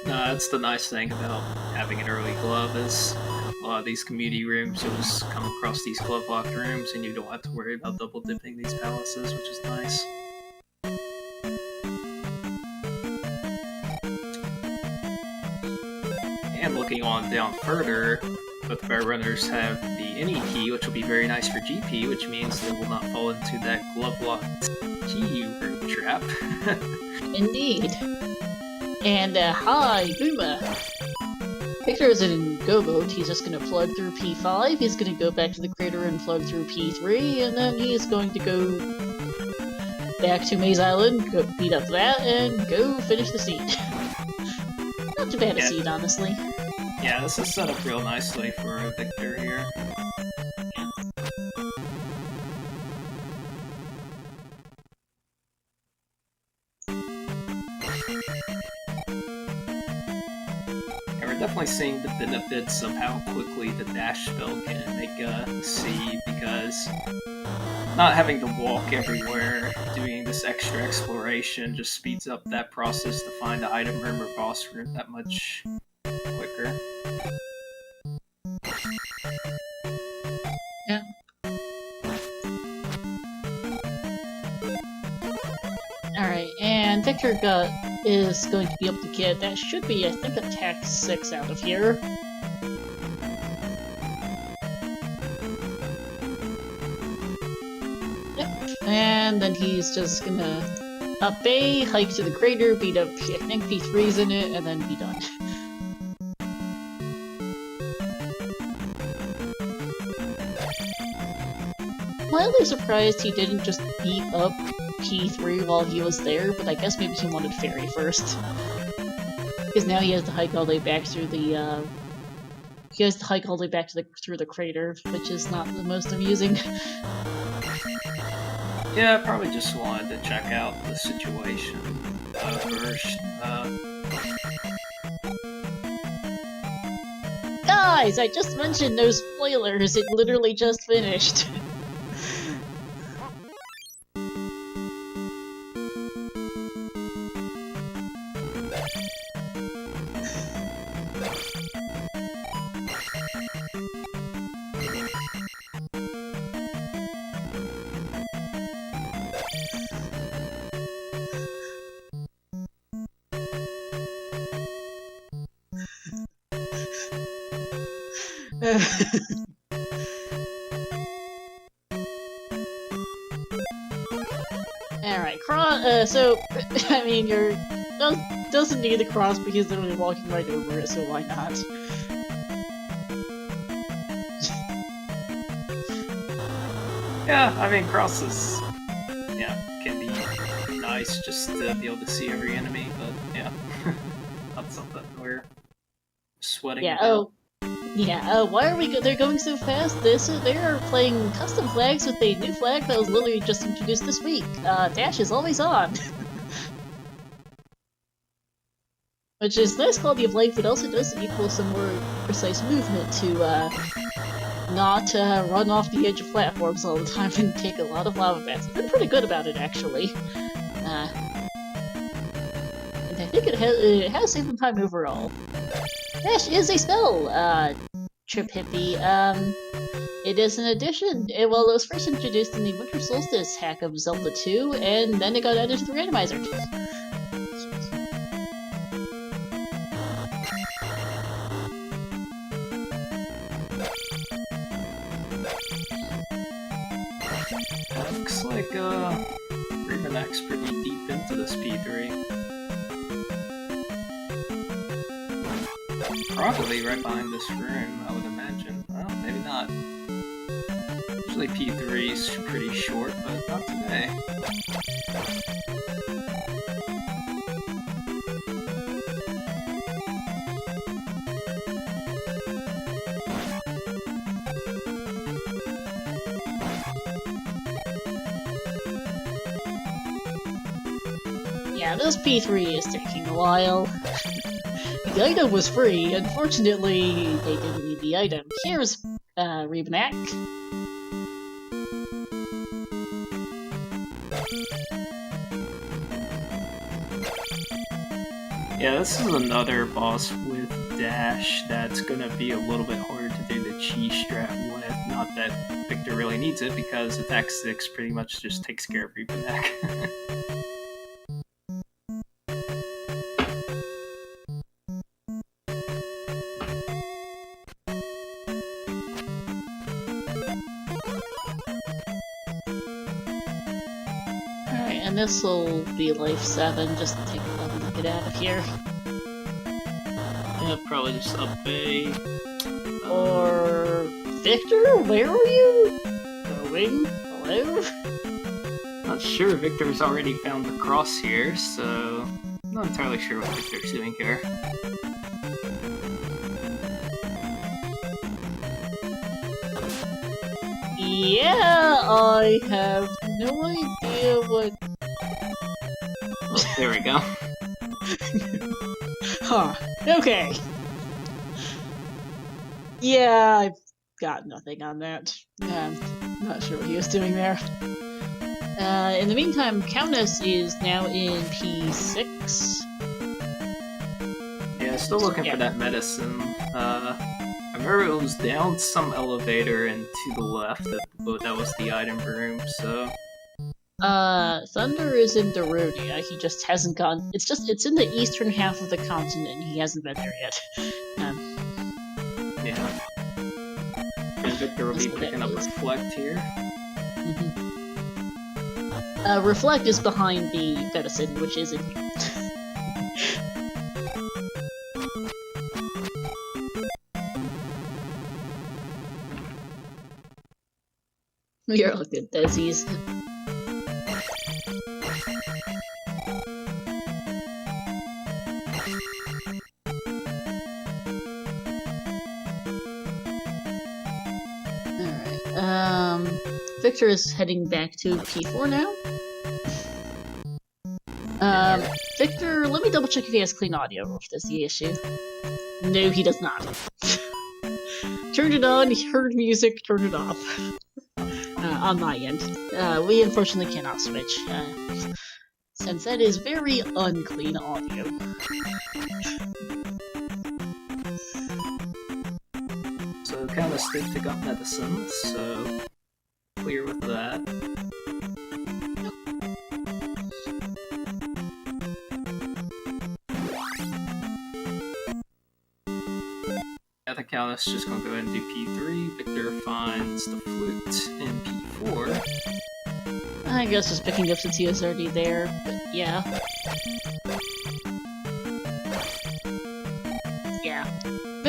That's the nice thing about having an early glove is a lot of these community rooms, you'll just come across these glove-locked rooms and you don't have to worry about double-dipping these palaces, which is nice. And looking on down further, both of our runners have the NE key, which will be very nice for GP, which means they will not fall into that glove-locked key room trap. Indeed. And, hi, Booma! Victor is in Go Mode, he's just gonna plug through P5, he's gonna go back to the crater and plug through P3, and then he's going to go back to Maze Island, go beat up that, and go finish the seed. Not too bad a seed, honestly. Yeah, this is set up real nicely for Victor here. Definitely seeing the benefits of how quickly the dash spell can make a seed, because not having to walk everywhere, doing this extra exploration just speeds up that process to find the item room or boss room that much quicker. Yeah. Alright, and Victor is going to be able to get, that should be, I think, attack 6 out of here. Yep, and then he's just gonna up A, hike to the crater, beat up, I think P3's in it, and then be done. Mildly surprised he didn't just beat up P3 while he was there, but I guess maybe he wanted Fairy first. Because now he has to hike all the way back through the, through the crater, which is not the most amusing. Yeah, I probably just wanted to check out the situation first. Guys, I just mentioned no spoilers, it literally just finished. Alright, so, I mean, doesn't need the cross because he's literally walking right over it, so why not? Yeah, I mean, crosses, yeah, can be nice just to be able to see every enemy, but yeah, not something we're sweating about. Why are they're going so fast? They're playing custom flags with a new flag that was literally just introduced this week. Dash is always on. Which is nice quality of life, but also does equal some more precise movement to, not, run off the edge of platforms all the time and take a lot of lava baths. They're pretty good about it, actually. And I think it has saved them time overall. Dash is a spell! trip hippie. It is an addition. Well, it was first introduced in the Winter Solstice hack of Zelda 2, and then it got added to the Randomizer. Looks like Revenac's pretty deep into this P3. Probably right behind this room, I would imagine. Well, maybe not. Usually P3 is pretty short, but not today. Yeah, this P3 is taking a while. The item was free. Unfortunately, they didn't need the item. Here's Revenac. Yeah, this is another boss with dash that's gonna be a little bit harder to do the chi strat with. Not that Victor really needs it, because attack 6 pretty much just takes care of Revenac. And this will be life 7, just to take a moment to get out of here. Yeah, probably just up A. Or... Victor? Where are you? Going? Hello? Not sure. Victor's already found the cross here, so I'm not entirely sure what Victor's doing here. Yeah, I have no idea what... Oh, there we go. Huh. Okay. Yeah, I've got nothing on that. I'm not sure what he was doing there. In the meantime, Countess is now in P6. Yeah, still looking for that medicine. I remember it was down some elevator and to the left, but that was the item room, so... Thunder is in Darunia. He just hasn't gone. It's in the eastern half of the continent. He hasn't been there yet. Yeah. And Victor will be picking up Reflect here. Reflect is behind the medicine, which is in here. We are all good, Desies. Victor is heading back to P4 now. Victor, let me double check if he has clean audio, or if that's the issue. No, he does not. Turned it on, he heard music, turned it off. On my end. We unfortunately cannot switch, since that is very unclean audio. So Countess did pick up medicine, so clear with that. Yeah, the Countess just gonna go ahead and do P3. Victor finds the flute in P4. I guess just picking up since he was already there, but yeah. Yeah.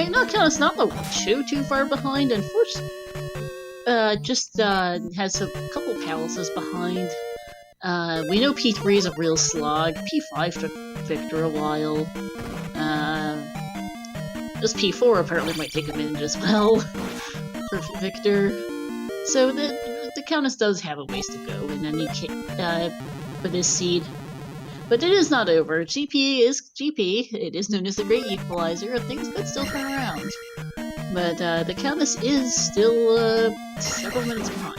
No, Countess not too far behind, unfortunately. Just has a couple palaces behind. We know P3 is a real slog. P5 took Victor a while. This P4 apparently might take a minute as well for Victor. So the Countess does have a ways to go in any case with his seed. But it is not over. GP is GP. It is known as the Great Equalizer, and things could still turn around. But the Countess is still several minutes behind.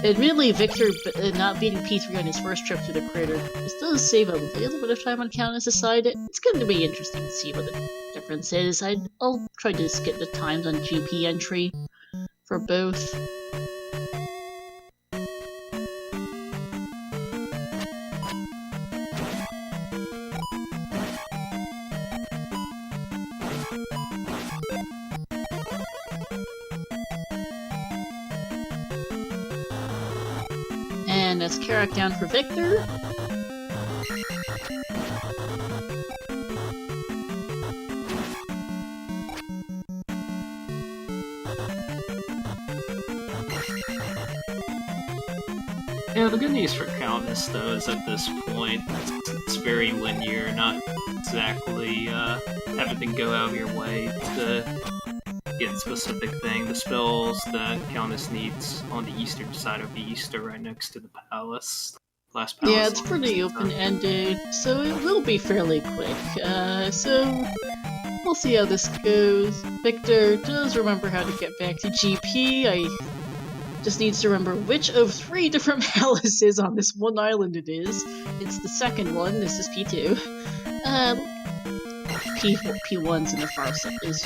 Admittedly, Victor not beating P3 on his first trip to the crater, this does save a little bit of time on Countess' side. It's going to be interesting to see what the difference is. I'll try to skip the times on GP entry for both. And that's Karak down for Victor. Yeah, the good news for Countess, though, is at this point, it's very linear, not exactly having to go out of your way to get a specific thing. The spells that Countess needs on the eastern side of the East are right next to the palace. Last palace. Yeah, it's pretty open-ended, so it will be fairly quick. So we'll see how this goes. Victor does remember how to get back to GP. Just needs to remember which of 3 different palaces on this one island it is. It's the second one, this is P2. P1's in the far south, is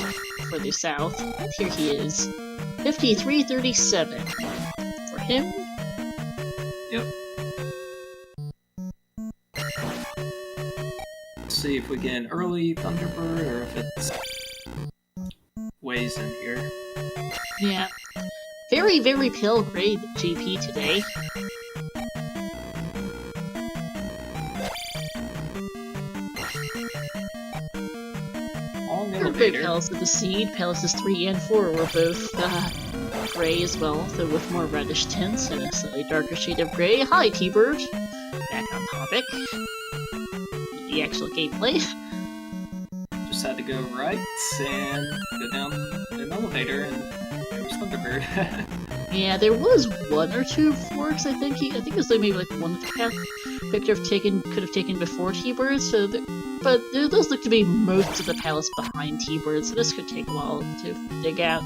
further south. Here he is. 5337. For him? Yep. Let's see if we get an early Thunderbird or if it's ways in here. Yeah. Very, very pale grade GP today. Both Palace of the Seed, Palaces 3 and 4 were both gray as well, though with more reddish tints and a slightly darker shade of gray. Hi, T-Bird! Back on topic. The actual gameplay. Just had to go right and go down an elevator and there was Thunderbird. Yeah, there was 1 or 2 forks, I think it was like maybe like one path Victor could have taken before T-Bird, so but there does look to be most of the palace behind T-Bird, so this could take a while to dig out.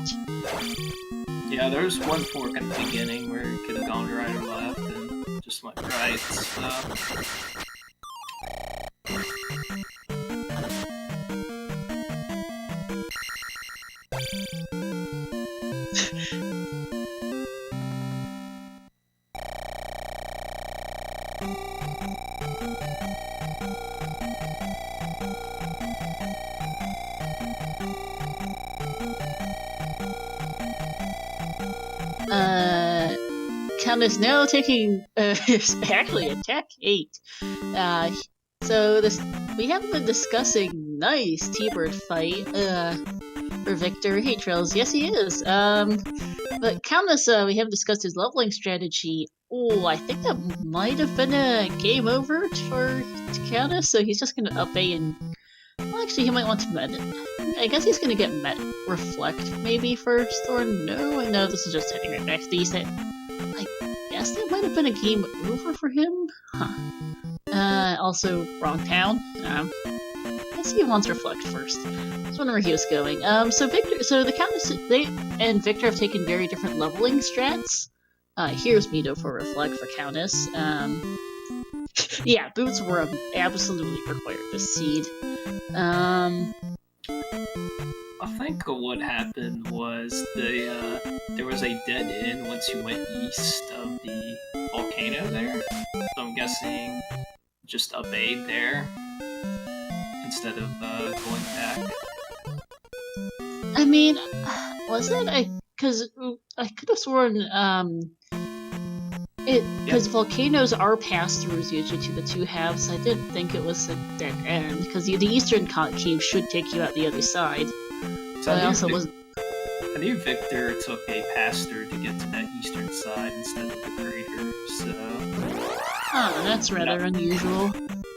Yeah, there was 1 fork at the beginning where it could have gone right or left and just went right, so... Countess now taking actually attack 8. So we haven't been discussing nice T-Bird fight for Victor. Hey Trails, yes he is. But Countess, we haven't discussed his leveling strategy. Oh, I think that might have been a game over for Countess, so he's just gonna up A and... Well, actually, he might want to med it. I guess he's gonna get Reflect maybe first, or no? No, this is just heading right back to the east. I guess that might have been a game over for him? Huh. Also, wrong town. I guess he wants Reflect first. I was wondering where he was going. So the Countess, and Victor have taken very different leveling strats. Here's Mito for Reflect for Countess. Yeah, boots were absolutely required this seed. I think what happened was there was a dead end once you went east of the volcano there. So I'm guessing just obeyed there instead of going back. I mean, was it? Because I could have sworn because volcanoes are pass-throughs usually to the 2 halves. I didn't think it was a dead end because the eastern cave should take you out the other side. So I knew Victor took a pass-through to get to that eastern side instead of the crater. So. Oh, that's rather unusual.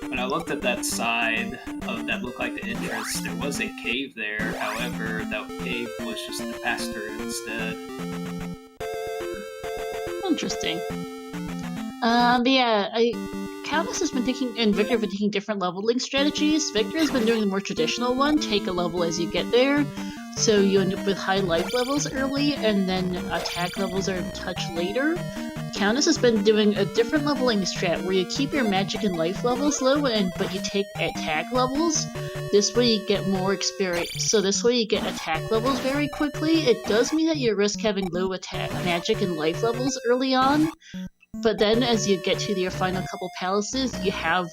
When I looked at that side of that looked like the entrance, there was a cave there. However, that cave was just a pass-through instead. Interesting. But yeah, Countess has been taking, and Victor have been taking different leveling strategies. Victor has been doing the more traditional one, take a level as you get there, so you end up with high life levels early, and then attack levels are a touch later. Countess has been doing a different leveling strat where you keep your magic and life levels low, but you take attack levels. This way you get more experience. So this way you get attack levels very quickly. It does mean that you risk having low attack, magic, and life levels early on. But then as you get to your final couple palaces, you have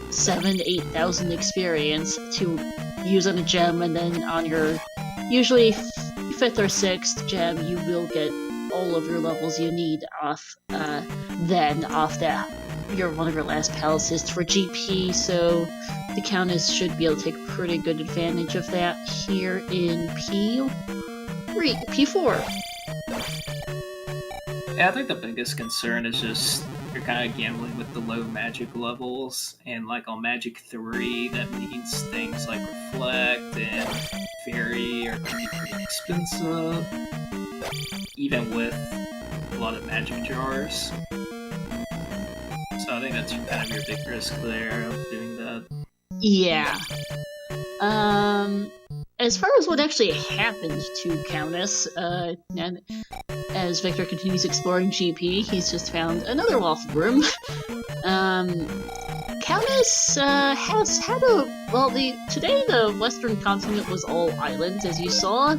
7,000-8,000 experience to use on a gem, and then on your usually 5th or 6th gem, you will get all of your levels you need off that one of your last palaces for GP, so the Countess should be able to take pretty good advantage of that here in P4. Yeah, I think the biggest concern is just you're kind of gambling with the low magic levels, and like on Magic 3, that means things like Reflect and Fairy are going to be pretty expensive, even with a lot of magic jars. So I think that's kind of your big risk there of doing that. Yeah. As far as what actually happened to Countess, and as Victor continues exploring GP, he's just found another waffle room. Countess has had today the western continent was all islands, as you saw,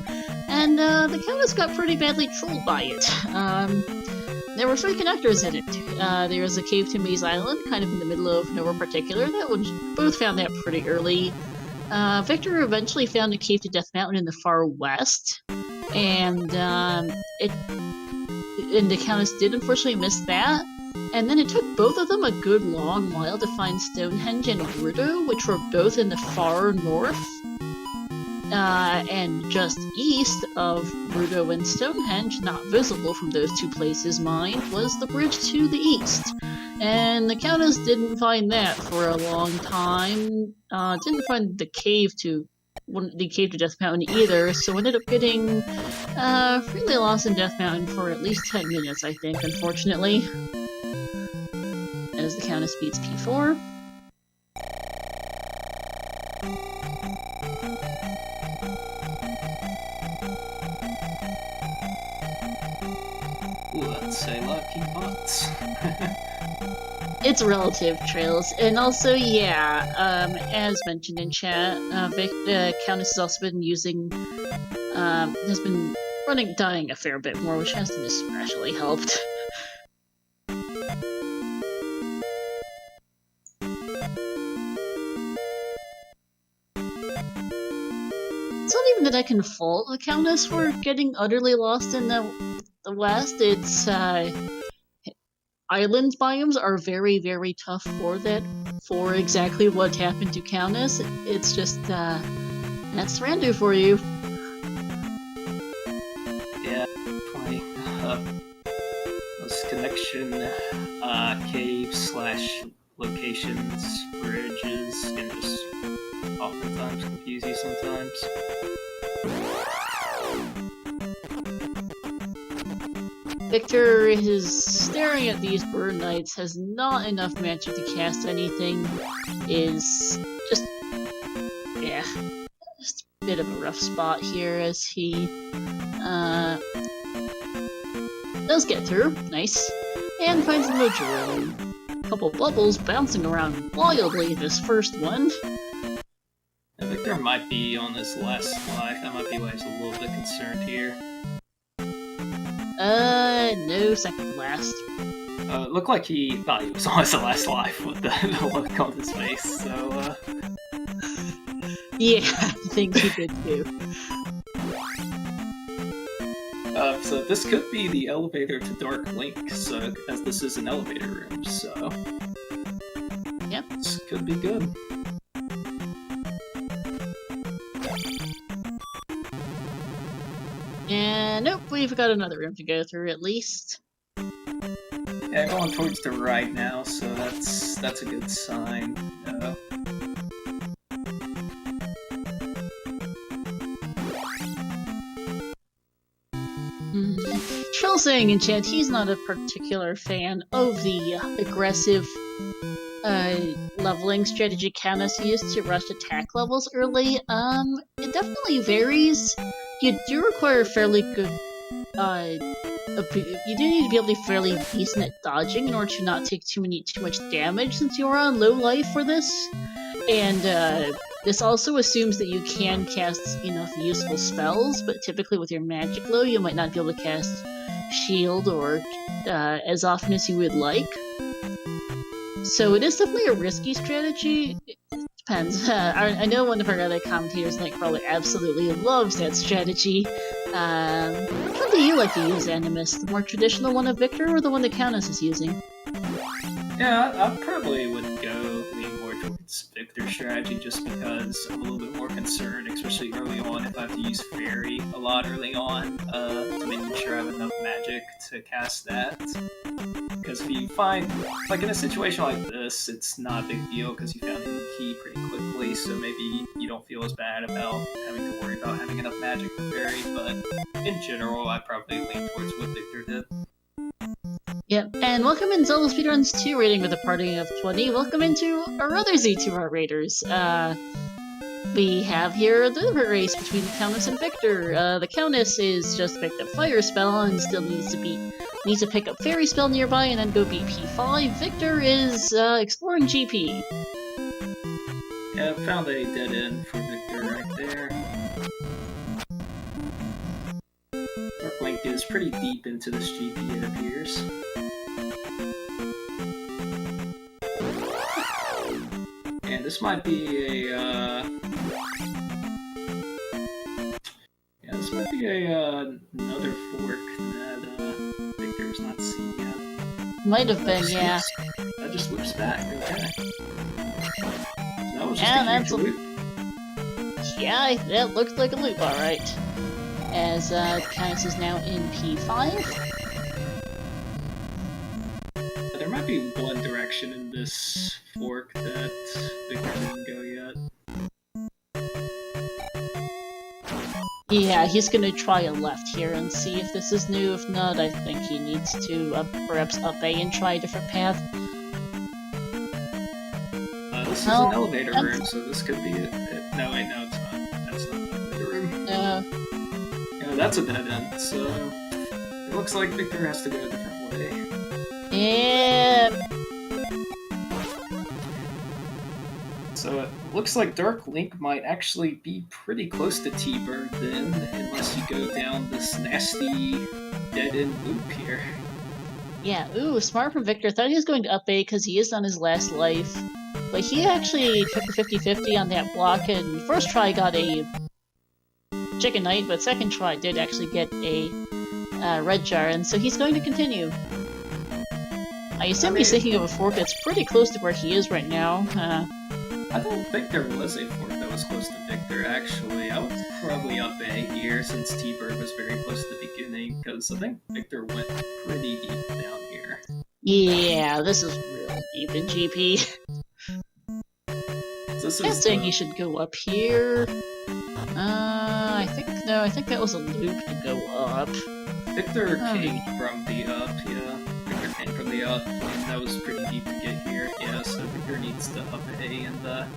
and the Countess got pretty badly trolled by it. There were 3 connectors in it. There was a cave to Maze Island, kind of in the middle of nowhere particular. That one, both found that pretty early. Victor eventually found a cave to Death Mountain in the far west, and the Countess did unfortunately miss that. And then it took both of them a good long while to find Stonehenge and Rudo, which were both in the far north. And just east of Rudo and Stonehenge, not visible from those 2 places, mind, was the bridge to the east. And the Countess didn't find that for a long time. Didn't find the cave to Death Mountain either, so ended up getting really lost in Death Mountain for at least 10 minutes, I think, unfortunately. As the Countess beats P4. Let's say lucky butts. It's relative, Trails, and also, yeah, as mentioned in chat, Countess has also been has been dying a fair bit more, which hasn't especially helped. It's not even that I can fault the Countess for getting utterly lost in the West. It's, island biomes are very, very tough for exactly what happened to Countess. It's just, that's Randu for you. Yeah, definitely. Those connection, caves / locations, bridges can just oftentimes confuse you sometimes. Victor is staring at these burn knights, has not enough magic to cast anything, is just, yeah, just a bit of a rough spot here as he, does get through, nice, and finds the mojo room. A couple bubbles bouncing around wildly this first one. Yeah, Victor might be on this last life, that might be why he's a little bit concerned here. No, second to last. It looked like he thought he was on his last life with the look on his face, so, Yeah, I think he did too. So this could be the elevator to Dark Link, so, as this is an elevator room, so... Yep. This could be good. And nope, we've got another room to go through at least. Yeah, going towards the right now, so that's a good sign. Trill saying in chat he's not a particular fan of the aggressive leveling strategy Countess used to rush attack levels early. It definitely varies. You do require fairly good you do need to be able to be fairly decent at dodging in order to not take too much damage since you are on low life for this. And this also assumes that you can cast enough useful spells, but typically with your magic low, you might not be able to cast shield or as often as you would like. So it is definitely a risky strategy. It depends. I know one of our other commentators, Nightcrawler, absolutely loves that strategy. Which one do you like to use, Animus? The more traditional one of Victor or the one that TheCowness is using? Yeah, I probably would lean more towards Victor's strategy just because I'm a little bit more concerned, especially early on, if I have to use Fairy a lot early on to make sure I have enough magic to cast that. Because if you find, like in a situation like this, it's not a big deal because you found a key pretty quickly, so maybe you don't feel as bad about having to worry about having enough magic for Fairy, but in general, I probably lean towards what Victor did. Yep, and welcome in ZeldaSpeedRuns 2 rating with a party of 20. Welcome into our other Z2R raiders. We have here a deliberate race between TheCowness and Victor. TheCowness is just picked up Fire Spell and still needs to pick up Fairy Spell nearby and then go beat P5. Victor is exploring GP. Yeah, found a dead end for Victor right there. Dark Link is pretty deep into this GP, it appears. And this might be another fork that Victor's not seen yet. Might have been, yeah. That just loops back, okay. So that was just yeah, a huge loop. Yeah, that looks like a loop, alright. As TheCowness is now in P5. There might be one direction in this fork that Victor didn't go yet. Yeah, he's gonna try a left here and see if this is new. If not, I think he needs to perhaps up A and try a different path. This is an elevator room, so this could be it. No, wait, no, it's not. That's not an elevator room. Yeah, that's a dead end, so it looks like Victor has to go a different way. Yeah. So it looks like Dark Link might actually be pretty close to T-Bird then, unless you go down this nasty dead-end loop here. Yeah, ooh, smart from Victor. Thought he was going to up A because he is on his last life. But he actually took the 50-50 on that block, and first try got a Chicken Knight, but second try did actually get a Red Jar, and so he's going to continue. I assume he's thinking of a fork that's pretty close to where he is right now. I don't think there was a fork that was close to Victor, actually. I would probably up A here, since T-Bird was very close to the beginning, because I think Victor went pretty deep down here. Yeah, this is real deep in GP. I'm saying he should go up here. I think that was a loop to go up. Victor came from the up, yeah. Victor came from the up, and that was pretty deep to get here. Yeah, so Victor needs to up A and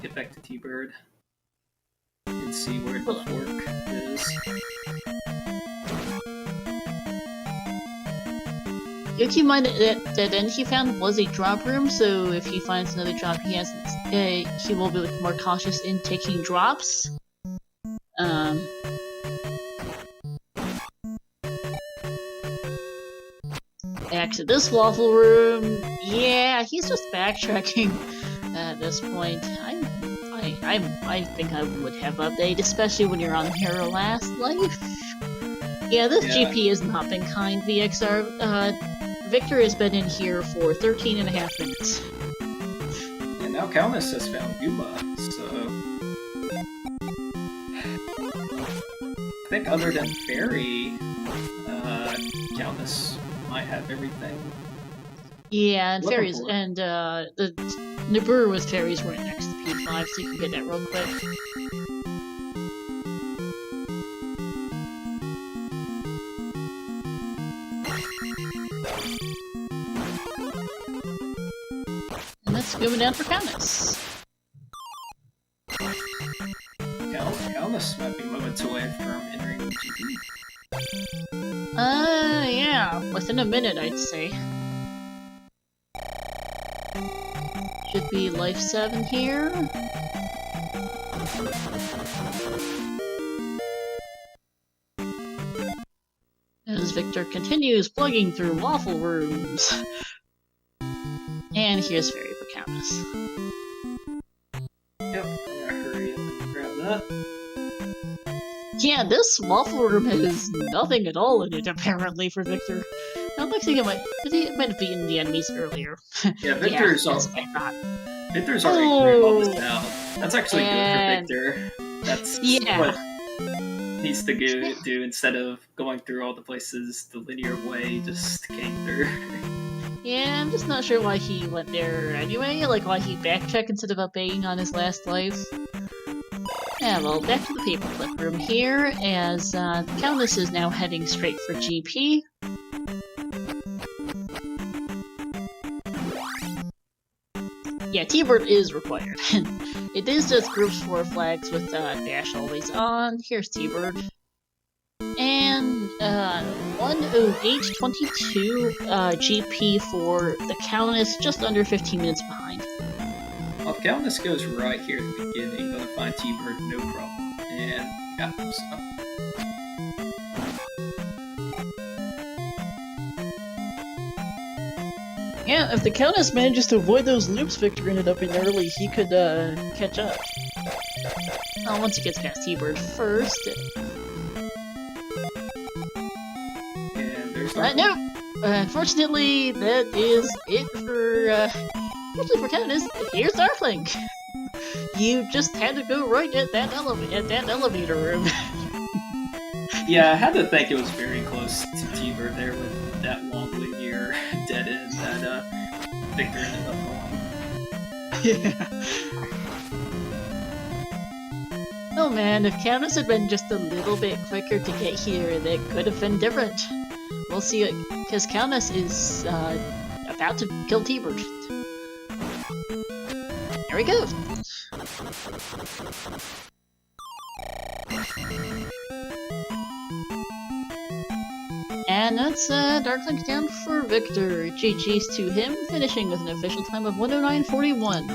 get back to T-Bird. And see where the fork is. Keep in mind that dead end he found was a drop room, so if he finds another drop, he will be more cautious in taking drops. Back to this waffle room. Yeah, he's just backtracking at this point. I think I would have updated, especially when you're on your last life. Yeah, this GP has not been kind, VXR. Victor has been in here for 13.5 minutes. And now TheCowness has found Yuma, so... I think other than Fairy, TheCowness might have everything. Yeah, and Fairies, and the Nibiru with Fairies right next to P5, so you can get that real quick. And that's moving down for TheCowness. TheCowness might be moments away from entering the GP. Yeah, within a minute, I'd say. Should be life 7 here. As Victor continues plugging through waffle rooms. And here's Fairy TheCowness. Yep, I'm gonna hurry up and grab that. Yeah, this waffle room has nothing at all in it, apparently, for Victor. I'm thinking it might have beaten the enemies earlier. Yeah, Victor's yeah, Victor's already cleared all this out. That's actually good for Victor. That's what he needs to do instead of going through all the places the linear way just came through. Yeah, I'm just not sure why he went there anyway, like why he backtracked instead of obeying on his last life. Yeah, well, back to the paperclip room here, as TheCowness is now heading straight for GP. Yeah, T-Bird is required. It is just groups 4 flags with dash always on. Here's T-Bird. And 1:08:22 GP for TheCowness, just under 15 minutes behind. Well, if TheCowness goes right here at the beginning, gonna find T-Bird no problem. And yeah, so. Yeah, if TheCowness manages to avoid those loops Victor ended up in early, he could catch up. Once he gets past T-Bird first. And there's no! Unfortunately, that is it for, especially for TheCowness. Here's Darkling! You just had to go right at that elevator room. Yeah, I had to think it was very close to T-Bird there with that long linear dead end that Victor ended up going. Yeah. Oh man, if TheCowness had been just a little bit quicker to get here, that could have been different. We'll see it, because TheCowness is about to kill T-Bird. There we go. And that's Darklink down for Victor. GG's to him, finishing with an official time of 1:09:41.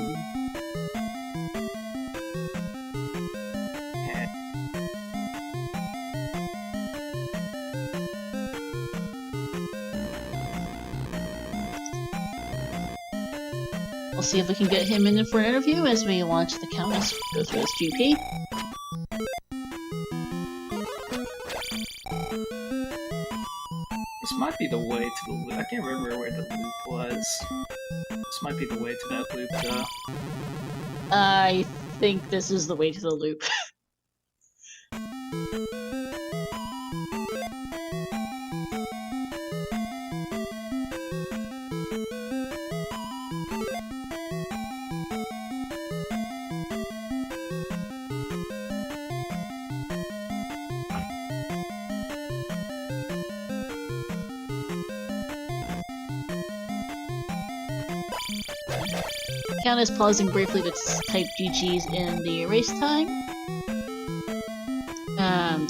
We'll see if we can get him in for an interview as we watch TheCowness go through his GP. This might be the way to the loop. I can't remember where the loop was. This might be the way to that loop, though. I think this is the way to the loop. TheCowness pausing briefly to type GG's in the race time.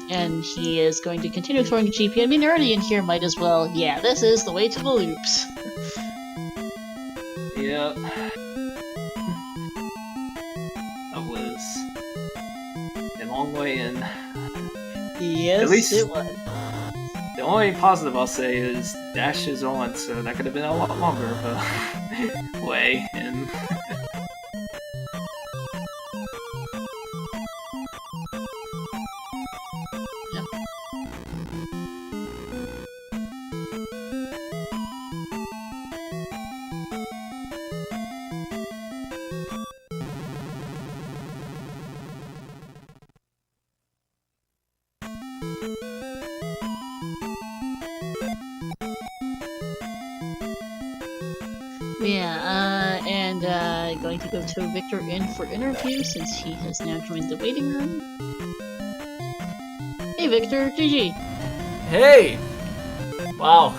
And he is going to continue throwing GP. I mean, already in here might as well. Yeah, this is the way to the loops. Yep. That was a long way in. Yes, at least it was. The only positive I'll say is dash is on, so that could have been a lot longer of a way in. Yeah, and going to go to Victor in for interview since he has now joined the waiting room. Hey Victor, GG! Hey! Wow.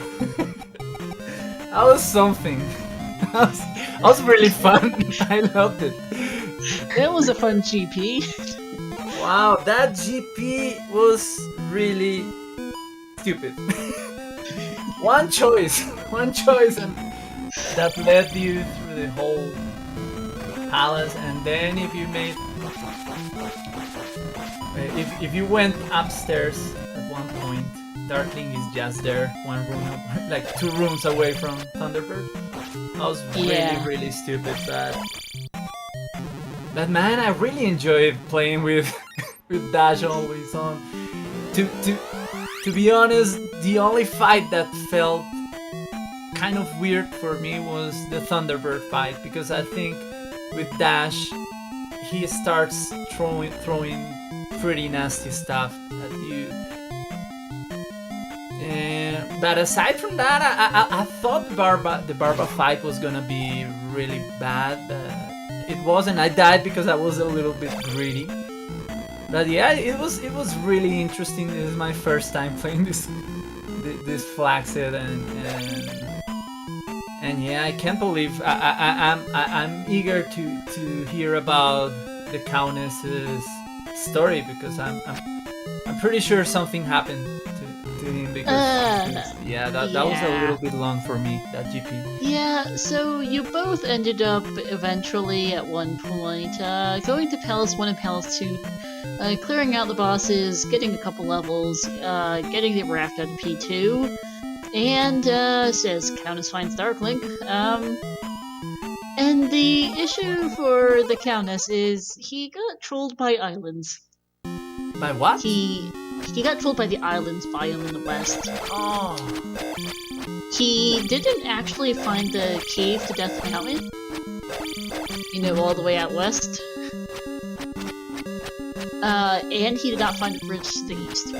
That was something. That was really fun. I loved it. That was a fun GP. Wow, that GP was really stupid. one choice, and that led you through the whole palace, and then if you made, if you went upstairs at one point, Darkling is just there, one room, like 2 rooms away from Thunderbird. That was really stupid, but man, I really enjoyed playing with with Dash always on. To be honest, the only fight that felt kind of weird for me was the Thunderbird fight, because I think with Dash he starts throwing pretty nasty stuff at you. But aside from that, I thought the Barba fight was gonna be really bad. It wasn't. I died because I was a little bit greedy. But yeah, it was really interesting. This is my first time playing this flag set, and yeah, I can't believe I'm eager to hear about the Countess's story, because I'm pretty sure something happened to him, because that was a little bit long for me, that GP. Yeah, so you both ended up eventually at one point going to Palace 1 and Palace 2, clearing out the bosses, getting a couple levels, getting the raft out of P2, and says Countess finds Darkling. And the issue for the Countess is he got trolled by islands. By what? He got trolled by the islands biome in the west. Oh. He didn't actually find the cave to Death Mountain. You know, all the way out west. And he did not find the bridge to the east.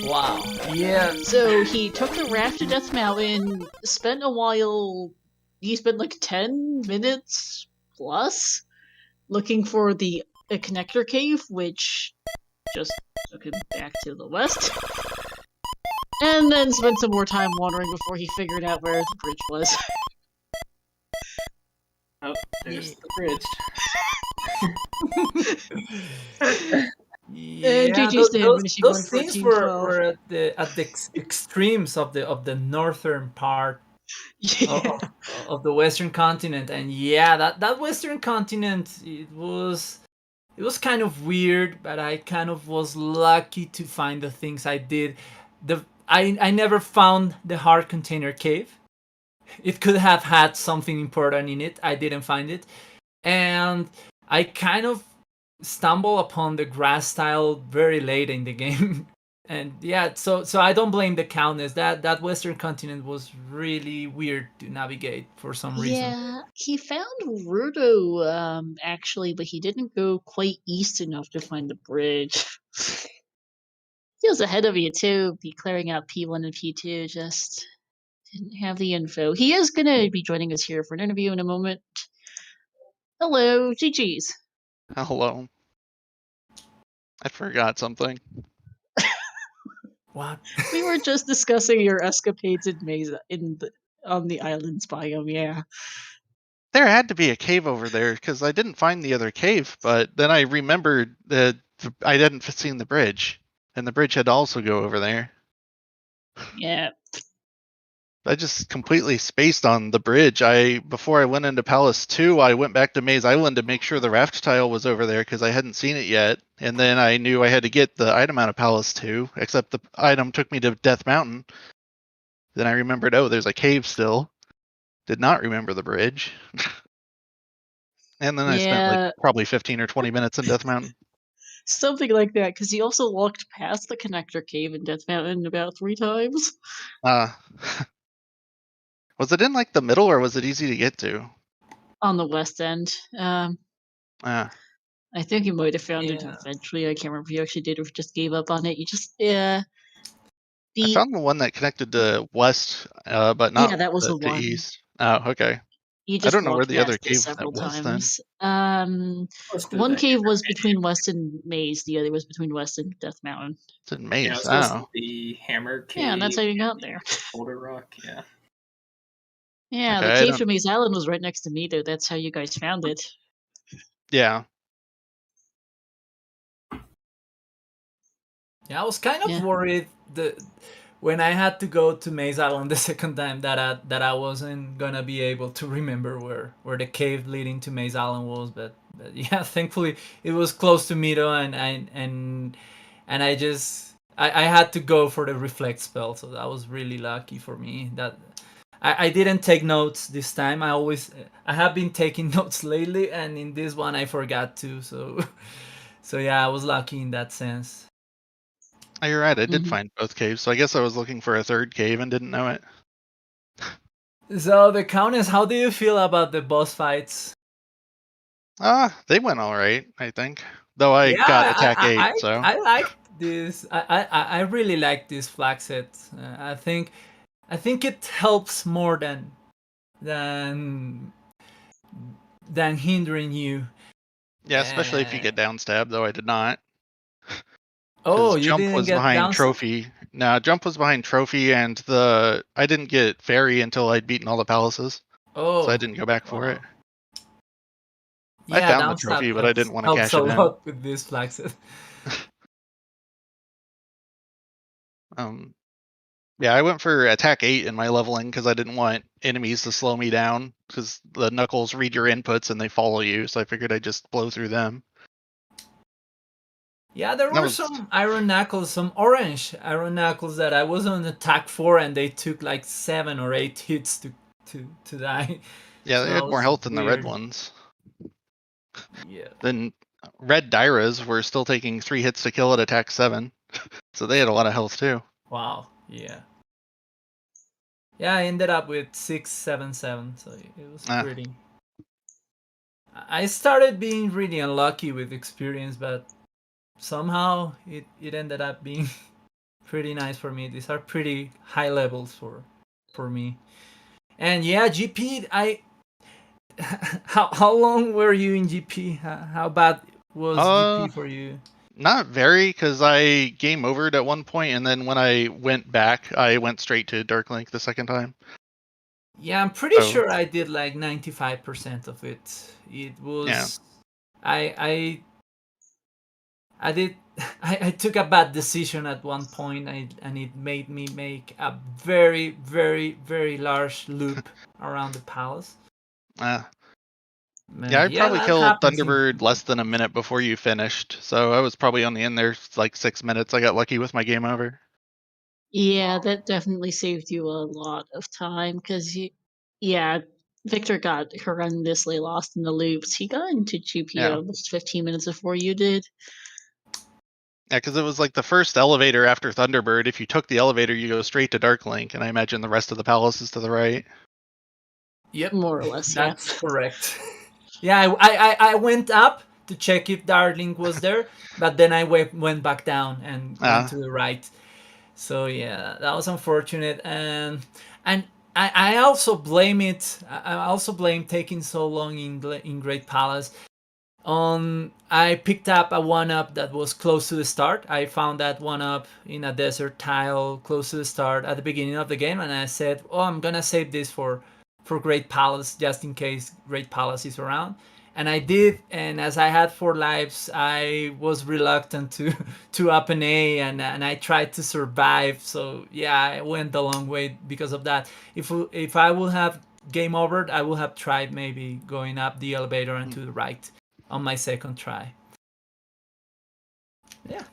Wow. Yeah. So he took the raft to Death Mountain, spent a while... He spent like 10 minutes plus looking for the connector cave, which just took him back to the west. And then spent some more time wandering before he figured out where the bridge was. Oh, there's the bridge. Yeah, those things were at the extremes of the northern part of the Western continent, and yeah, that Western continent, it was kind of weird, but I kind of was lucky to find the things I did. I never found the hard container cave. It could have had something important in it. I didn't find it, and I kind of stumbled upon the grass tile very late in the game. And yeah, so I don't blame the Countess. That Western continent was really weird to navigate for some reason. Yeah, he found Rudo, actually, but he didn't go quite east enough to find the bridge. He was ahead of you too, be clearing out P1 and P2, just didn't have the info. He is gonna be joining us here for an interview in a moment. Hello, GG's. Hello. I forgot something. What? We were just discussing your escapades in Maze on the islands biome, yeah. There had to be a cave over there, because I didn't find the other cave, but then I remembered that I hadn't seen the bridge, and the bridge had to also go over there. Yeah. I just completely spaced on the bridge. Before I went into Palace 2, I went back to Maze Island to make sure the raft tile was over there, because I hadn't seen it yet. And then I knew I had to get the item out of Palace 2, except the item took me to Death Mountain. Then I remembered, oh, there's a cave still. Did not remember the bridge. And then I spent like probably 15 or 20 minutes in Death Mountain. Something like that, because he also walked past the connector cave in Death Mountain about 3 times. Was it in like the middle, or was it easy to get to? On the west end. I think you might have found it eventually. I can't remember if you actually did or just gave up on it. You just, I found the one that connected to west, but not that was the to one. east. Oh, okay. You just I don't know where the other cave several was times. then. One cave was between West and Maze. The other was between West and Death Mountain. It's in Maze. The Hammer Cave. Yeah, and that's how you got there. Boulder Rock. Yeah. Yeah, Okay, the cave to Maze Island was right next to me, though. That's how you guys found it. Yeah. Yeah, I was kind of worried when I had to go to Maze Island the second time that I wasn't gonna be able to remember where the cave leading to Maze Island was, but yeah, thankfully it was close to me though, and I just I had to go for the reflect spell, so that was really lucky for me. That I didn't take notes this time. I have been taking notes lately, and in this one I forgot to. So yeah, I was lucky in that sense. Oh, you're right. I did find both caves, so I guess I was looking for a third cave and didn't know it. So TheCowness, how do you feel about the boss fights? They went all right, I think. Though I got attack 8, so I like this. I really like this flag set. I think it helps more than hindering you. Yeah, especially if you get down stabbed. Though I did not. Oh, you jump didn't was get behind trophy. No, jump was behind trophy, and I didn't get fairy until I'd beaten all the palaces. Oh, so I didn't go back for it. Yeah, I found the trophy, but I didn't want to cash it in. Helps a lot with this flag set. Yeah, I went for attack 8 in my leveling because I didn't want enemies to slow me down because the knuckles read your inputs and they follow you, so I figured I'd just blow through them. Yeah, there were some iron knuckles, some orange iron knuckles that I was on attack 4 and they took like 7 or 8 hits to die. Yeah, they had more health than the red ones. Yeah. Then red Dyras were still taking 3 hits to kill at attack 7, so they had a lot of health too. Wow, yeah. Yeah, I ended up with 677, so it was pretty. I started being really unlucky with experience, but somehow it ended up being pretty nice for me. These are pretty high levels for me. And yeah, GP, how long were you in GP? How bad was GP for you? Not very, because I game overed at one point, and then when I went back, I went straight to Dark Link the second time. Yeah, I'm pretty sure I did like 95% of it. It was I took a bad decision at one point, and it made me make a very, very, very large loop around the palace. Yeah, I probably killed Thunderbird less than a minute before you finished, so I was probably only in there like 6 minutes. I got lucky with my game over. Yeah, that definitely saved you a lot of time because Victor got horrendously lost in the loops. He got into GP almost 15 minutes before you did. Yeah, because it was like the first elevator after Thunderbird. If you took the elevator, you go straight to Dark Link, and I imagine the rest of the palace is to the right. Yep, more or less. That's correct. Yeah, I went up to check if Dark Link was there, but then I went back down and went to the right. So yeah, that was unfortunate, and I also blame it. I also blame taking so long in Great Palace. I picked up a 1-up that was close to the start. I found that 1-up in a desert tile close to the start at the beginning of the game, and I said, "Oh, I'm gonna save this for Great Palace just in case Great Palace is around." And I did, and as I had 4 lives, I was reluctant to up an A, and I tried to survive. So yeah, I went a long way because of that. If I would have game over, I would have tried maybe going up the elevator and to the right on my second try. Yeah,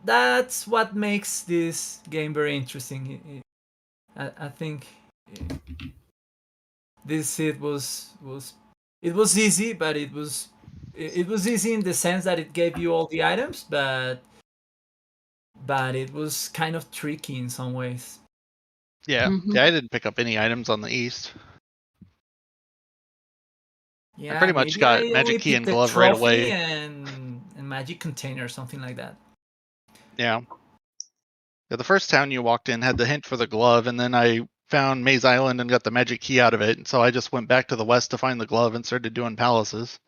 that's what makes this game very interesting. I think this hit was easy, but it was easy in the sense that it gave you all the items, but it was kind of tricky in some ways. Yeah, I didn't pick up any items on the east. Yeah, I pretty much got magic key and glove right away, and magic container, something like that. Yeah. The first town you walked in had the hint for the glove, and then I found Maze Island and got the magic key out of it, and so I just went back to the west to find the glove and started doing palaces.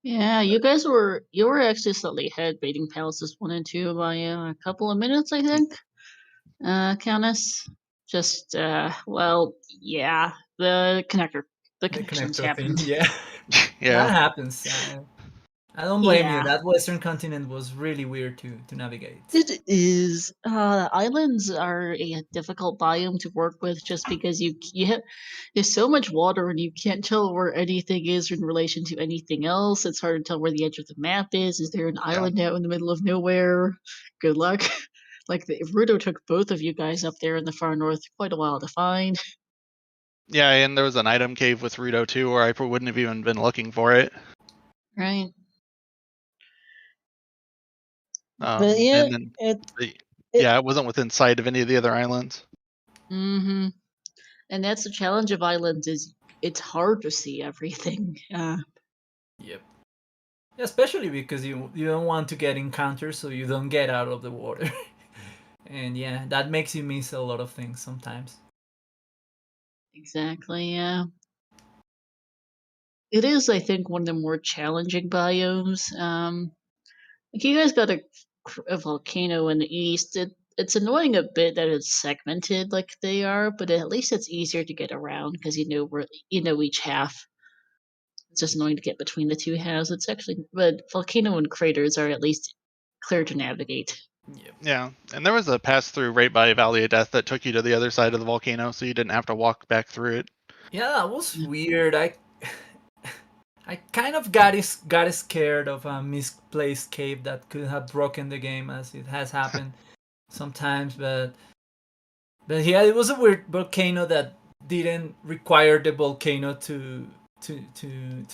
Yeah, you were actually slightly ahead, beating palaces 1 and 2 by a couple of minutes, I think. Countess, just the connector, the connections happened. Thing, yeah. Yeah, that happens. I don't blame you. That western continent was really weird to navigate. It is. Islands are a difficult biome to work with just because there's so much water and you can't tell where anything is in relation to anything else. It's hard to tell where the edge of the map is. Is there an island out in the middle of nowhere? Good luck. Like Rudo took both of you guys up there in the far north quite a while to find. Yeah, and there was an item cave with Rudo too, where I wouldn't have even been looking for it. Right. But yeah, it wasn't within sight of any of the other islands. Mm-hmm. And that's the challenge of islands, is it's hard to see everything. Yep. Especially because you don't want to get encounters, so you don't get out of the water. And yeah, that makes you miss a lot of things sometimes. Exactly, yeah. It is, I think, one of the more challenging biomes. Like you guys got a volcano in the east. It's annoying a bit that it's segmented like they are, but at least it's easier to get around because you know each half. It's just annoying to get between the two halves. It's actually, but volcano and craters are at least clear to navigate. Yep. Yeah, and there was a pass through right by Valley of Death that took you to the other side of the volcano, so you didn't have to walk back through it. Yeah, that was weird. I kind of got scared of a misplaced cave that could have broken the game, as it has happened sometimes. But yeah, it was a weird volcano that didn't require the volcano to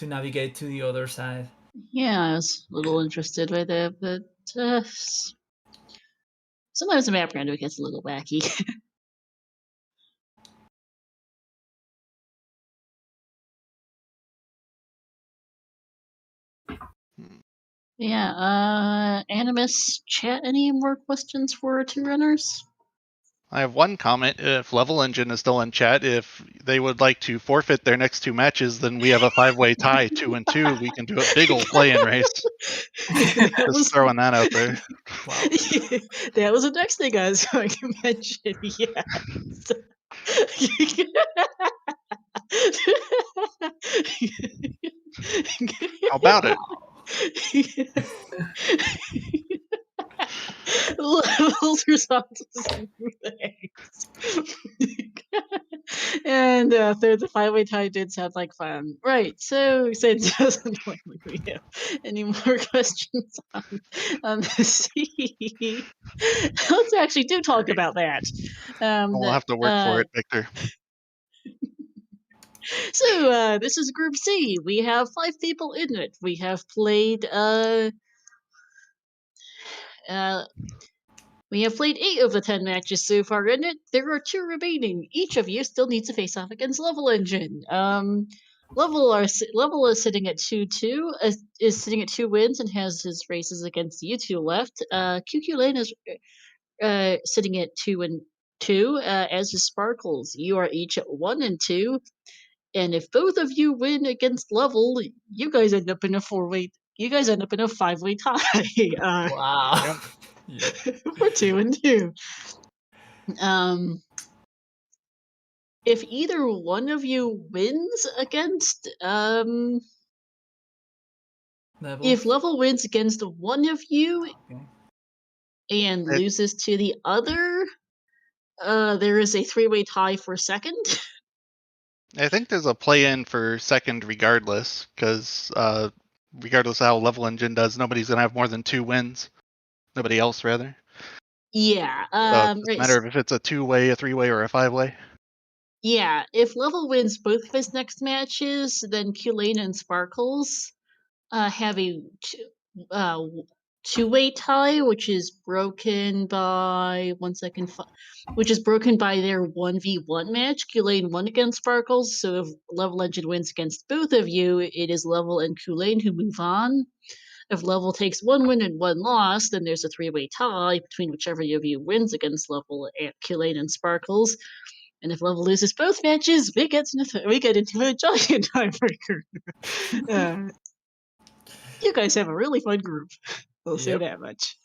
navigate to the other side. Yeah, I was a little interested by that, but sometimes the map random gets a little wacky. Yeah, Animus, chat, any more questions for our two runners? I have one comment. If Level Engine is still in chat, if they would like to forfeit their next two matches, then we have a 5-way tie, 2-2. We can do a big old play-in race. Just throwing that out there. Wow. That was the next thing I was going to mention. Yeah. How about it? Levels responses. And third, the 5-way tie did sound like fun. Right, so since it doesn't look like we have any more questions on the sea, let's actually do talk about that. We'll have to work for it, Victor. So this is Group C. We have 5 people in it. We have played 8 of the 10 matches so far in it. There are 2 remaining. Each of you still needs to face off against Level Engine. Level is sitting at 2-2, is sitting at 2 wins and has his races against you two left. QQ Lane is sitting at 2-2, as is Sparkles. You are each at 1-2. And if both of you win against Level, you guys end up in a 5-way tie. Wow. We're 2-2. If either one of you wins against if Level wins against one of you and loses to the other, there is a 3-way tie for second. I think there's a play-in for second regardless, because regardless of how Level Engine does, nobody's going to have more than 2 wins. Nobody else, rather. Yeah. So it's a matter of if it's a 2-way, a 3-way, or a 5-way. Yeah, if Level wins both of his next matches, then Kulane and Sparkles have a 2-way tie, which is broken by which is broken by their 1v1 match. Kulane won against Sparkles, so if Level Engine wins against both of you, it is Level and Kulane who move on. If Level takes 1 win and 1 loss, then there's a 3-way tie between whichever of you wins against Level, Kulane, and Sparkles. And if Level loses both matches, we get into a giant tiebreaker. You guys have a really fun group. I'll say that much.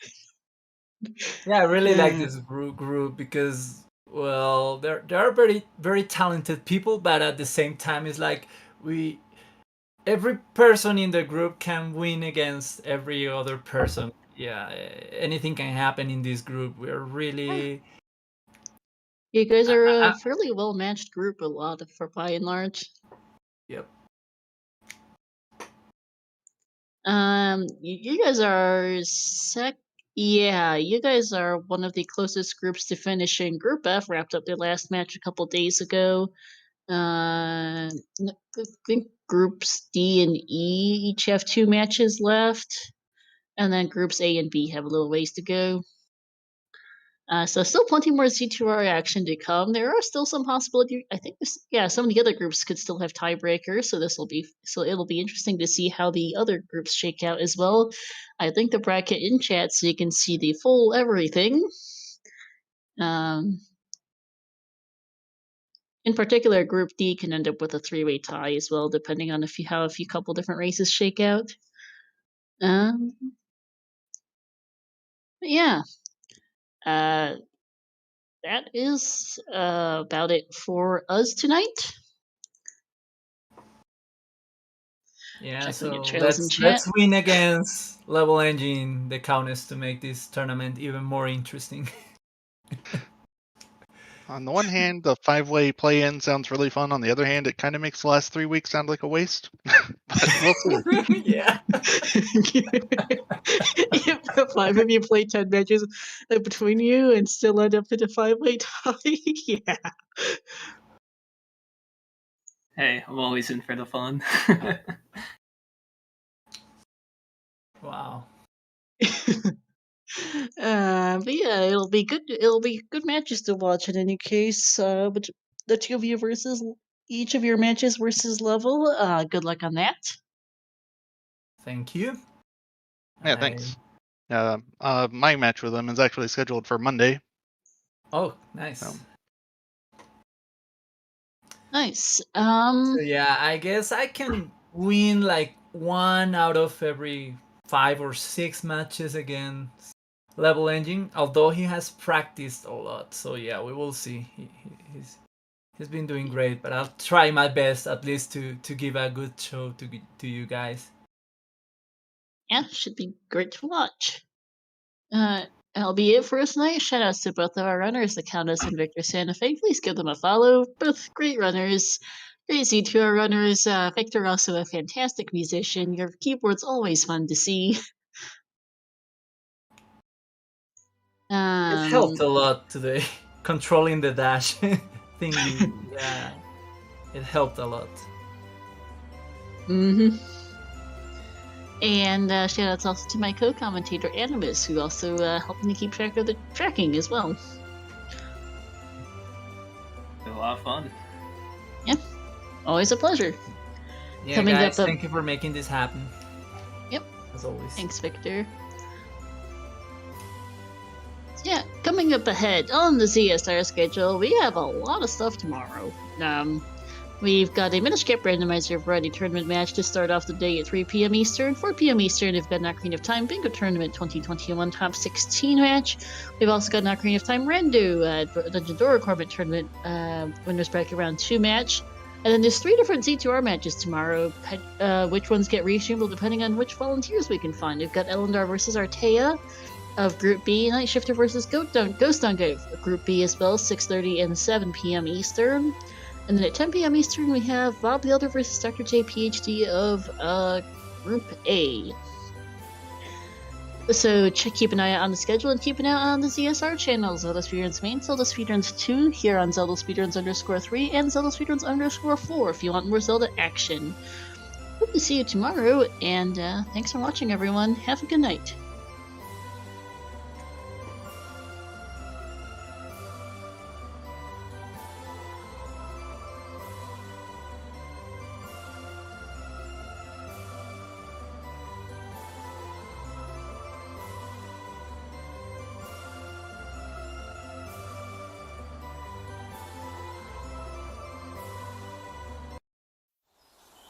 Yeah, I really like this group because, well, there are very, very talented people, but at the same time, it's like every person in the group can win against every other person. Yeah, anything can happen in this group. We're really... You guys are a fairly well-matched group, for by and large. Yep. You guys are Yeah, you guys are one of the closest groups to finishing Group F. Wrapped up their last match a couple days ago. I think Groups D and E each have 2 matches left, and then Groups A and B have a little ways to go. So still plenty more Z2R action to come. There are still some possibility. I think some of the other groups could still have tiebreakers. So it'll be interesting to see how the other groups shake out as well. I think the bracket in chat so you can see the full everything. In particular, Group D can end up with a 3-way tie as well, depending on how a few couple different races shake out. Yeah. That is about it for us tonight. Yeah, so let's win against Level Engine, TheCowness, to make this tournament even more interesting. On the one hand, the 5-way play-in sounds really fun. On the other hand, it kind of makes the last 3 weeks sound like a waste. But we'll see. Yeah. If the 5 of you play 10 matches between you and still end up in a 5-way tie, yeah. Hey, I'm always in for the fun. Wow. But yeah, it'll be good. It'll be good matches to watch in any case. But the 2 of you versus each of your matches versus Level. Good luck on that. Thank you. Yeah, thanks. My match with them is actually scheduled for Monday. Oh, nice. Nice. So yeah, I guess I can win like 1 out of every 5 or 6 matches against Level Engine, although he has practiced a lot. So yeah, we will see. He's been doing great, but I'll try my best at least to give a good show to you guys. Yeah, should be great to watch. That'll be it for us tonight. Shoutouts to both of our runners, TheCowness and VictorSantafe. Please give them a follow. Both great runners. Great Z2R runners. Victor also a fantastic musician. Your keyboard's always fun to see. It helped a lot today. Controlling the dash thingy. Yeah, it helped a lot. Mm-hmm. And shoutouts also to my co-commentator Animus, who also helped me keep track of the tracking as well. A lot of fun. Yeah, always a pleasure. Yeah, coming guys, thank you for making this happen. Yep. As always. Thanks, Victor. Yeah, coming up ahead on the ZSR schedule, we have a lot of stuff tomorrow. We've got a Minish Cap Randomizer Variety Tournament match to start off the day at 3 p.m. Eastern. 4 p.m. Eastern, we've got an Ocarina of Time Bingo Tournament 2021 Top 16 match. We've also got an Ocarina of Time Rando Dungeon Door Requirement Tournament Winners Bracket Round 2 match. And then there's 3 different Z2R matches tomorrow. Which ones get reshuffled depending on which volunteers we can find. We've got Elendar versus Artea of Group B, Night Shifter versus Ghost Dunga Group B as well, 6:30 and 7 p.m. Eastern. And then at 10 p.m. Eastern, we have Bob the Elder versus Dr. J, PhD of Group A. So keep an eye out on the schedule and keep an eye out on the ZSR channel, ZeldaSpeedRuns Main, ZeldaSpeedRuns 2, here on ZeldaSpeedRuns_3, and ZeldaSpeedRuns_4 if you want more Zelda action. Hope to see you tomorrow, and thanks for watching, everyone. Have a good night.